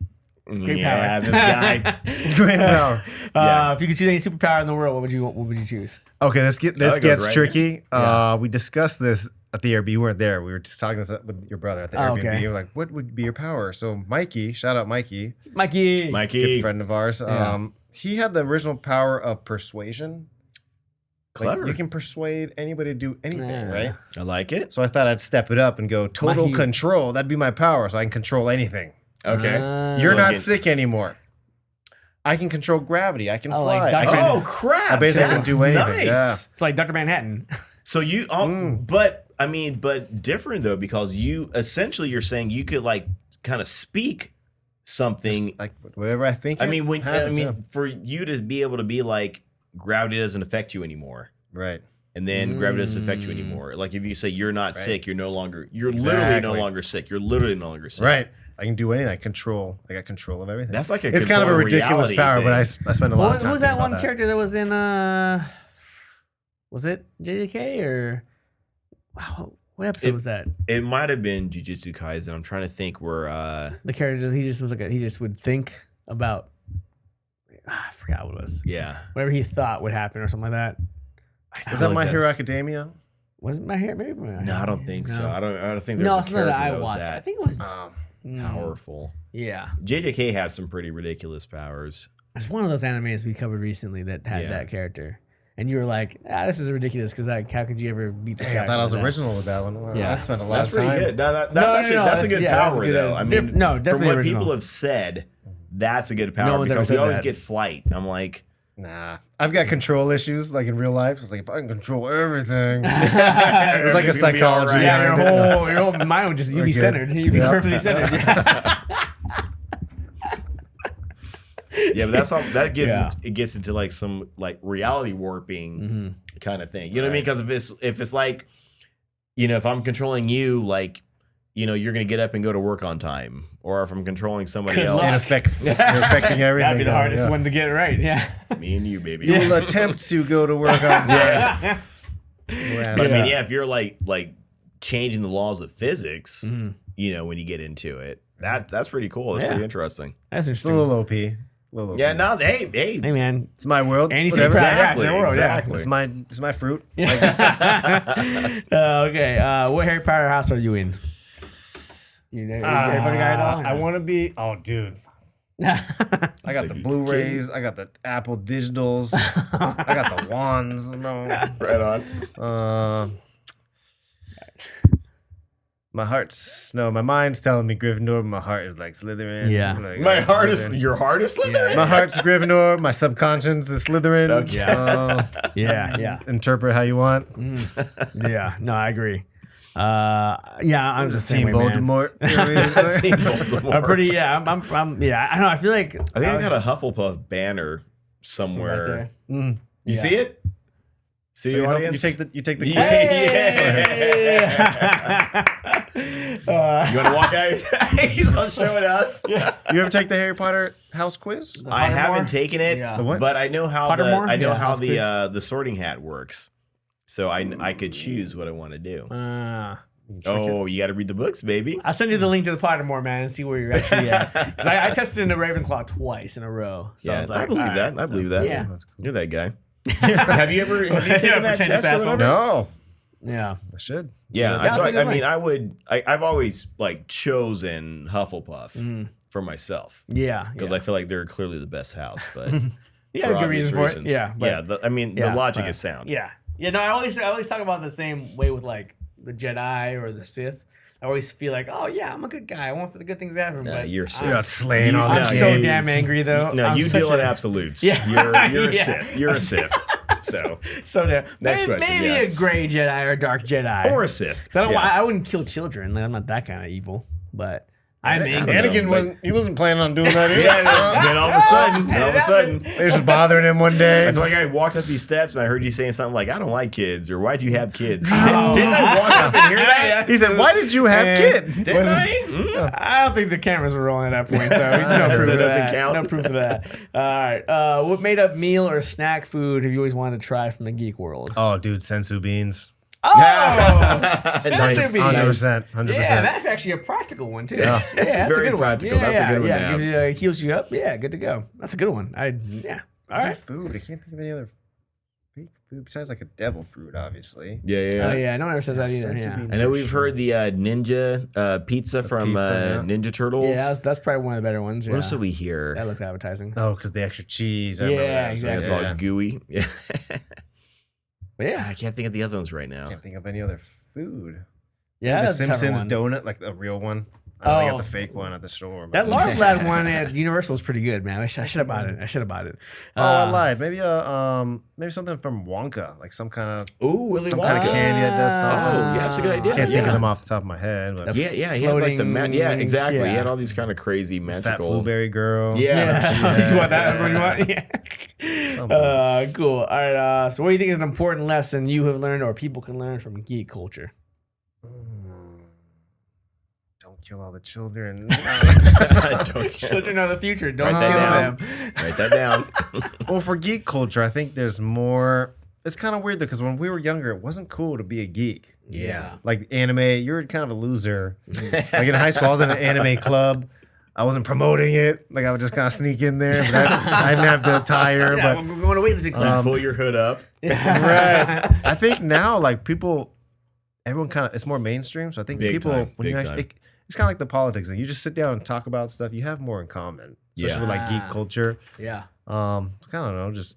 Great Yeah, power. this guy. Great power. Yeah. If you could choose any superpower in the world, what would you choose? Okay, this goes gets right tricky. Yeah. We discussed this at the Airbnb. You weren't there. We were just talking this with your brother at the Oh, Airbnb. okay. You were like, what would be your power? So Mikey, shout out Mikey, Mikey. good friend of ours. Yeah. He had the original power of persuasion. Clever. Like, you can persuade anybody to do anything, Yeah. right? I like it. So I thought I'd step it up and go total Mikey. control. That'd be my power, so I can control anything. Okay. You're So not again- sick anymore. I can control gravity. I can Oh, fly. like I Dr. can, Oh crap! I basically can That's do anything, Nice. yeah. It's like Dr. Manhattan. So you, but different though because you essentially you're saying you could like kind of speak something. like whatever I think. I mean, when happens, yeah. for you to be able to be like gravity doesn't affect you anymore, Right. and then gravity doesn't affect you anymore. Like if you say you're not Right. sick, you're literally no longer sick. You're literally no longer sick. Right. I can do anything. I got control of everything. That's like a It's kind of a control ridiculous reality power, but I thing. spend a lot of What time. was that thinking one about character that was in was it JJK or wow, what episode was that? It might have been Jujutsu Kaisen. I'm trying to think where. The character he just was like he just would think about I forgot what it was. Yeah. Whatever he thought would happen or something like that. Was feel that like My Hero that's- Academia? Was it my hair? Maybe my No, I don't think so. No. I don't think there's No, a it's not character that I that was watched. I that think it was powerful. Yeah. JJK had some pretty ridiculous powers. It's one of those animes we covered recently that had Yeah. that character. And you were like, this is ridiculous because like, how could you ever beat this Dang, guy? I thought I was like that? original with that one. Yeah. I spent a lot That's of pretty time. good. No, that's No, actually no, that's a good that's power good. though. I mean, No, from definitely what original. people have said, that's a good power No one's ever because we said always that. get flight. I'm like, Nah. I've got control issues like in real life. So it's like if I can control everything. It's like a everything's gonna be all psychology. right. Yeah, behind it. your whole mind would just you'd be good. centered. You'd be Yep. perfectly centered. Yeah. yeah, but that's all. That gets Yeah. it gets into like some like reality warping kind of thing. You know what I mean? Because if it's like, if I'm controlling you, like, you're gonna get up and go to work on time, or if I'm controlling somebody Good else, luck. It affects you're affecting everything. That'd be the now, hardest yeah. one to get right. Yeah. me and you, baby. You will attempt to go to work on time. But I mean, if you're like changing the laws of physics, Mm-hmm. when you get into it, that's pretty cool. That's Yeah. pretty interesting. That's It's a interesting. little OP. Yeah, no, hey, Hey man, It's my world. Any Whatever. superpower, exactly, yeah, world, yeah. exactly. It's my fruit. okay. What Harry Potter house are you in? You know, everybody got it all? I want to be. Oh, dude. I got So the you Blu-rays. I got the Apple digitals. I got the wands, bro. Right on. My mind's telling me Gryffindor. My heart is like Slytherin. Yeah. Like, My like heart is Slytherin. your heart is Slytherin. My heart's Gryffindor. My subconscious is Slytherin. Okay. Yeah. Interpret how you want. Yeah. No, I agree. Yeah, I'm just Team Voldemort. You know what I mean? Team Voldemort. I'm pretty. Yeah, I'm. Yeah, I don't know. I feel like I think I got a Hufflepuff banner somewhere. Right You see it? See your audience? You take the quiz. Yeah. You want to walk out? He's all showing us. You ever take the Harry Potter house quiz? I haven't taken it, Yeah. The what? but I know how Pottermore? how House the sorting hat works. So I could choose what I want to do. Oh, you got to read the books, baby. I'll send you the link to the Pottermore, man, and see where you're actually at. 'Cause I tested in the Ravenclaw twice in a row. So I was like, I believe all that. right, I believe that. Yeah. That's cool. You're that guy. Have you taken that Pretentious test or asshole. whatever? No, Yeah. I should. Yeah, Yeah, I that's a good mean, I've always like chosen Hufflepuff for myself Yeah. because I feel like they're clearly the best house, but Yeah, for good obvious reason for it. reasons. Yeah, but- The logic is sound. Yeah. Yeah, no, I always talk about the same way with like the Jedi or the Sith. I always feel like, oh yeah, I'm a good guy. I want for the good things to happen. But you're Sith. You're not slaying all I'm the so kids. damn angry though. No, I'm you such deal in a- absolutes. Yeah. You're a Yeah. Sith. You're a Sith. So So damn. Next Maybe, question, maybe yeah. a gray Jedi or a dark Jedi. or a Sith. 'Cause Yeah. I wouldn't kill children. Like, I'm not that kind of evil. But I'm angry. Anakin wasn't planning on doing that either. Yeah, then all of a sudden, They were just bothering him one day. I feel like I walked up these steps and I heard you saying something like, "I don't like kids," or "Why'd you have kids?" Didn't I walk up and hear that? He said, "Why did you have kids?" Didn't I? Mm. I don't think the cameras were rolling at that point, so there's no proof So it of doesn't that. count? No proof of that. All right. What made up meal or snack food have you always wanted to try from the geek world? Oh, dude, sensu beans. Oh, sensu beans. 100%. 100%. Yeah, that's actually a practical one too. Yeah, that's Very a good practical. one. Yeah, That's a good one Yeah, to gives you, heals you up. Yeah, good to go. That's a good one. All right. Food. I can't think of any other fake food besides like a devil fruit, obviously. Yeah. Oh yeah, no one ever says that either. sensu Yeah. beans. I know we've heard the ninja pizza from pizza, yeah. Ninja Turtles. Yeah, that's probably one of the better ones. Yeah. What else did we hear? That looks appetizing. Oh, because the extra cheese. I Yeah, remember that. exactly. It's all gooey. Yeah. But yeah, I can't think of the other ones right I now. can't think of any other food. yeah. the that's a tougher Simpsons one. donut, like the real one. I know they Oh. got the fake one at the store. That but- large lad one at Universal is pretty good, man. I should have bought it. Oh, I lied. Maybe maybe something from Wonka, like some kind of Ooh, Willy some kind of Wonka. candy that does something. Oh, yeah, that's a good idea. Can't think Yeah. of them off the top of my head. But Yeah, he had like the floating yeah, exactly. He yeah. had all these kind of crazy fat magical. blueberry girl. Yeah, you want that? That's what you want. Yeah. Something. Cool. All right. So, what do you think is an important lesson you have learned or people can learn from geek culture? Don't kill all the children. Children are the future. Don't Write that kill down. them. Write that down. Well, for geek culture, I think there's more. It's kind of weird though, because when we were younger, it wasn't cool to be a geek. Yeah. Like anime, you were kind of a loser. Like in high school, I was in an anime club. I wasn't promoting it. Like I would just kind of sneak in there. But I didn't have the attire. Yeah, but we're going to weightlifting class. Pull your hood up. right. I think now, like everyone kind of, it's more mainstream. So I think Big people, time, when you big actually, time. it's kind of like the politics. Like you just sit down and talk about stuff. You have more in common, especially with like geek culture. Yeah. I don't know, just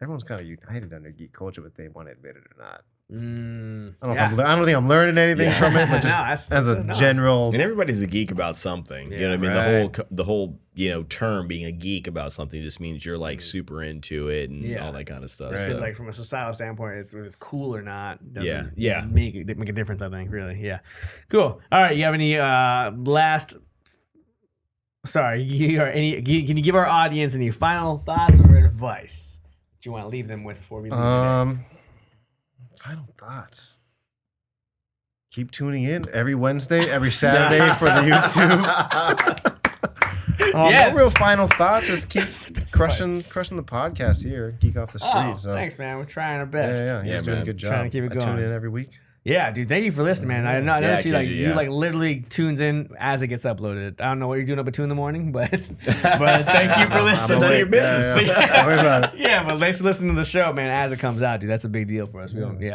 everyone's kind of united under geek culture, but they want to admit it or not. I don't know if I don't think I'm learning anything from it, but just as a general. And everybody's a geek about something. You know what I mean? Right. The whole term being a geek about something just means you're like super into it and all that kind of stuff. It's So. just like from a societal standpoint, if it's cool or not. Doesn't Yeah. make a difference. I think really. Yeah. Cool. All right. You have any last? Sorry. Can you give our audience any final thoughts or advice that you want to leave them with before we leave today? Final thoughts. Keep tuning in every Wednesday, every Saturday for the YouTube. Yes. No real final thought. Just keep crushing the podcast here, Geek Off the Street. Oh, so. thanks, man. We're trying our best. Yeah, he's doing man. a good job. Trying to keep it I tune going. in every week. Yeah, dude. Thank you for listening, man. I know Yeah, you like Kenji, you yeah. like literally tunes in as it gets uploaded. I don't know what you're doing up at 2 in, but thank you for listening. none of your business. Don't worry about it. Yeah, but thanks for listening to the show, man. As it comes out, dude, that's a big deal for us. We don't, we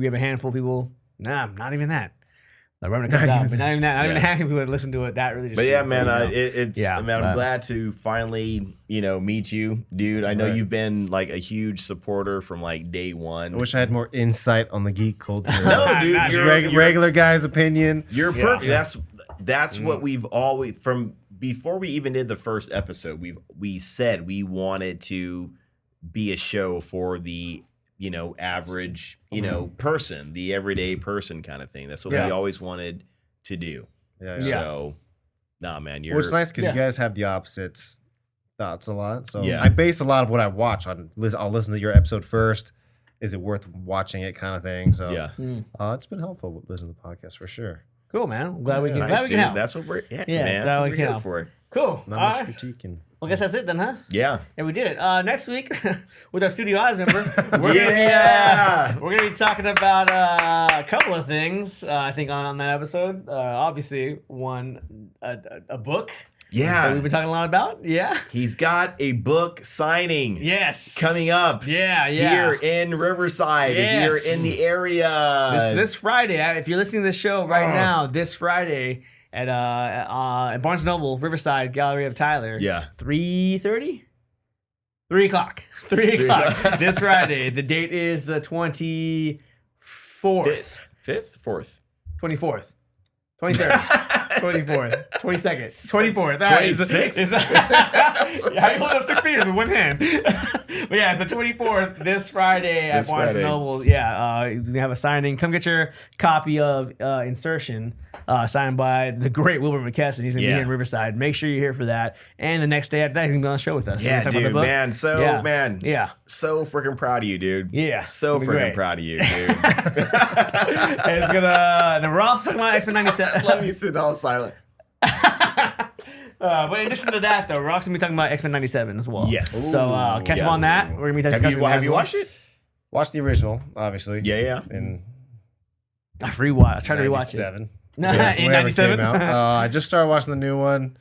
have a handful of people. Nah, not even that. Like when it comes out, but not even that. Not even half people that listen to it. That really just. But yeah, man, I'm but- glad to finally, meet you, dude. I know you've been like a huge supporter from like day one. I wish I had more insight on the geek culture. No, dude, Not you're, Regular guy's opinion. you're perfect. That's what we've always from before we even did the first episode. We said we wanted to be a show for the average, person, the everyday person kind of thing. That's what we always wanted to do. Yeah. So, nah, man, Which is nice because you guys have the opposites thoughts a lot. So Yeah. I base a lot of what I watch on. I'll listen to your episode first. Is it worth watching it, kind of thing? So it's been helpful listening to the podcast for sure. Cool, man. I'm glad we can. Nice, glad we can help. That's what we're. Yeah, Yeah, man. glad That's we what can we're help. here for. Cool. Not All much right. critiquing. Well, I guess that's it then, huh? Yeah. And we did it. Next week, with our Studio Eyes member, we're gonna be talking about a couple of things. I think on that episode, obviously a book. Yeah. That we've been talking a lot about. Yeah. He's got a book signing. Yes. Coming up. Yeah. Here in Riverside. Yes. If you're in the area. This Friday, if you're listening to this show right now, this Friday at Barnes & Noble, Riverside, Gallery of Tyler. Yeah. 3:30? 3 o'clock. 3 o'clock. This Friday. The date is the 24th. 5th? 4th? 24th. 23rd. 24th. 22nd. 24th. 26th? How you hold up 6 fingers with one hand? But yeah, it's the 24th this Friday at Barnes & Noble. Yeah, he's going to have a signing. Come get your copy of Insertion signed by the great Wilbur McKesson. He's going to be here in Riverside. Make sure you're here for that. And the next day after that, he's going to be on the show with us. Yeah, talk dude, about the book. man. So, man. Yeah. So freaking proud of you, dude. Yeah. So freaking proud of you, dude. And it's going to... Then we're also talking about X-Men 97. Let me sit all silent. But in addition to that, though, we're also going to be talking about X-Men 97 as well. Yes. So catch up on that. We're going to be discussing Have you watched it? Watched the original, obviously. Yeah. In I tried to rewatch it. 97. No, in 97? I just started watching the new one.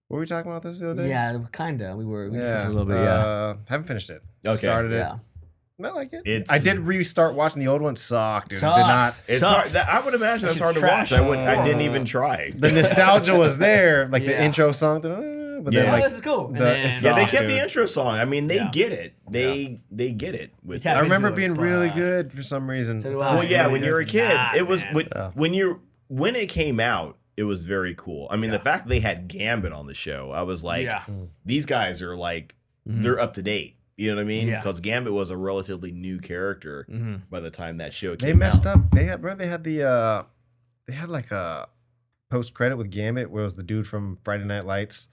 Were we talking about this the other day? Yeah, kind of. We discussed it a little bit, haven't finished it. Okay. Started it. Yeah. I like it. I did restart watching the old one. Sucked, dude. Sucks. It did not. It's hard. I would imagine that's hard to watch. I didn't even try. The nostalgia was there, like the intro song. But then, like, this is cool. they kept the intro song. I mean, they get it. They get it. With I remember it being really good for some reason. So do I. well, yeah, when you were a kid, it was when it came out. It was very cool. I mean, the fact that they had Gambit on the show, I was like, these guys are like, they're up to date. You know what I mean? Because Gambit was a relatively new character by the time that show came out. They messed up. They had like a post credit with Gambit, where it was the dude from Friday Night Lights.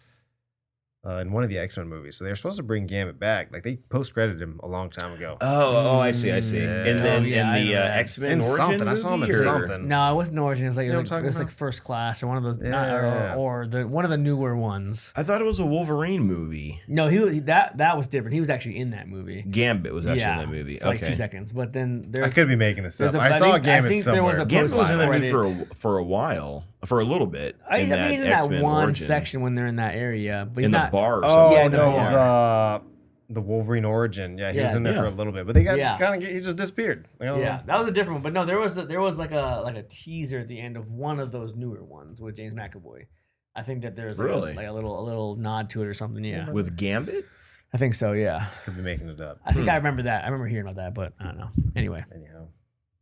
In one of the X-Men movies. So they were supposed to bring Gambit back. Like, they post-credited him a long time ago. Oh, I see. Yeah. And then in the X-Men In Origin something. I saw him in something. No, it wasn't Origin. It was like, You know it what I'm was talking like First Class or one of those, Yeah. or one of the newer ones. I thought it was a Wolverine movie. No, that was different. He was actually in that movie. Gambit was actually in that movie. For like 2 seconds. But then I could be making this up. I saw Gambit somewhere. Gambit was in that movie for a while, for a little bit. He's in that one section when they're in that area, but he's in not the bar. Or Oh, something. no, it was the Wolverine Origin. Yeah, he was in there for a little bit, but they got he just disappeared. Yeah, that was a different one. But no, there was like a teaser at the end of one of those newer ones with James McAvoy. I think that there's like a little nod to it or something. Yeah, with Gambit. I think so. Yeah, could be making it up. I think I remember that. I remember hearing about that, but I don't know. Anyway.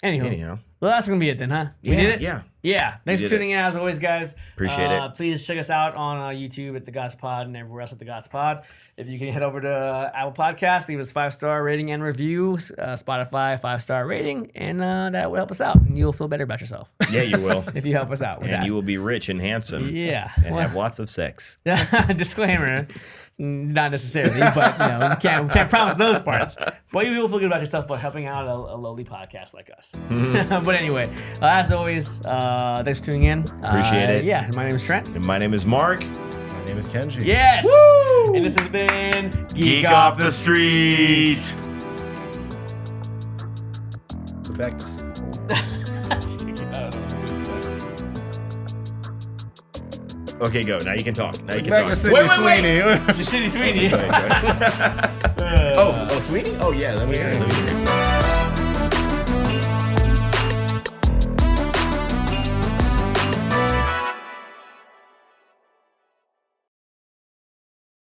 Anyhow. Well, that's gonna be it then, huh? We did it. Yeah. Thanks for tuning in as always, guys. Appreciate it. Please check us out on YouTube at the Gots Pod and everywhere else at the Gots Pod. If you can head over to Apple Podcasts, leave us 5-star rating and review. Spotify 5-star rating, and that will help us out, and you'll feel better about yourself. Yeah, you will. If you help us out with that. And you will be rich and handsome. Yeah. And have lots of sex. Disclaimer. Not necessarily, but we can't promise those parts. But you will feel good about yourself by helping out a lowly podcast like us. But anyway, as always, thanks for tuning in. Appreciate it. Yeah, my name is Trent. And my name is Mark. My name is Kenji. Yes. Woo! And this has been Geek Off The Street. So back to Okay, go. Now you can talk. Now you can back talk. to Sydney Sweeney. The City Sweeney. Oh, Sweeney? Oh, yeah. Let me hear it.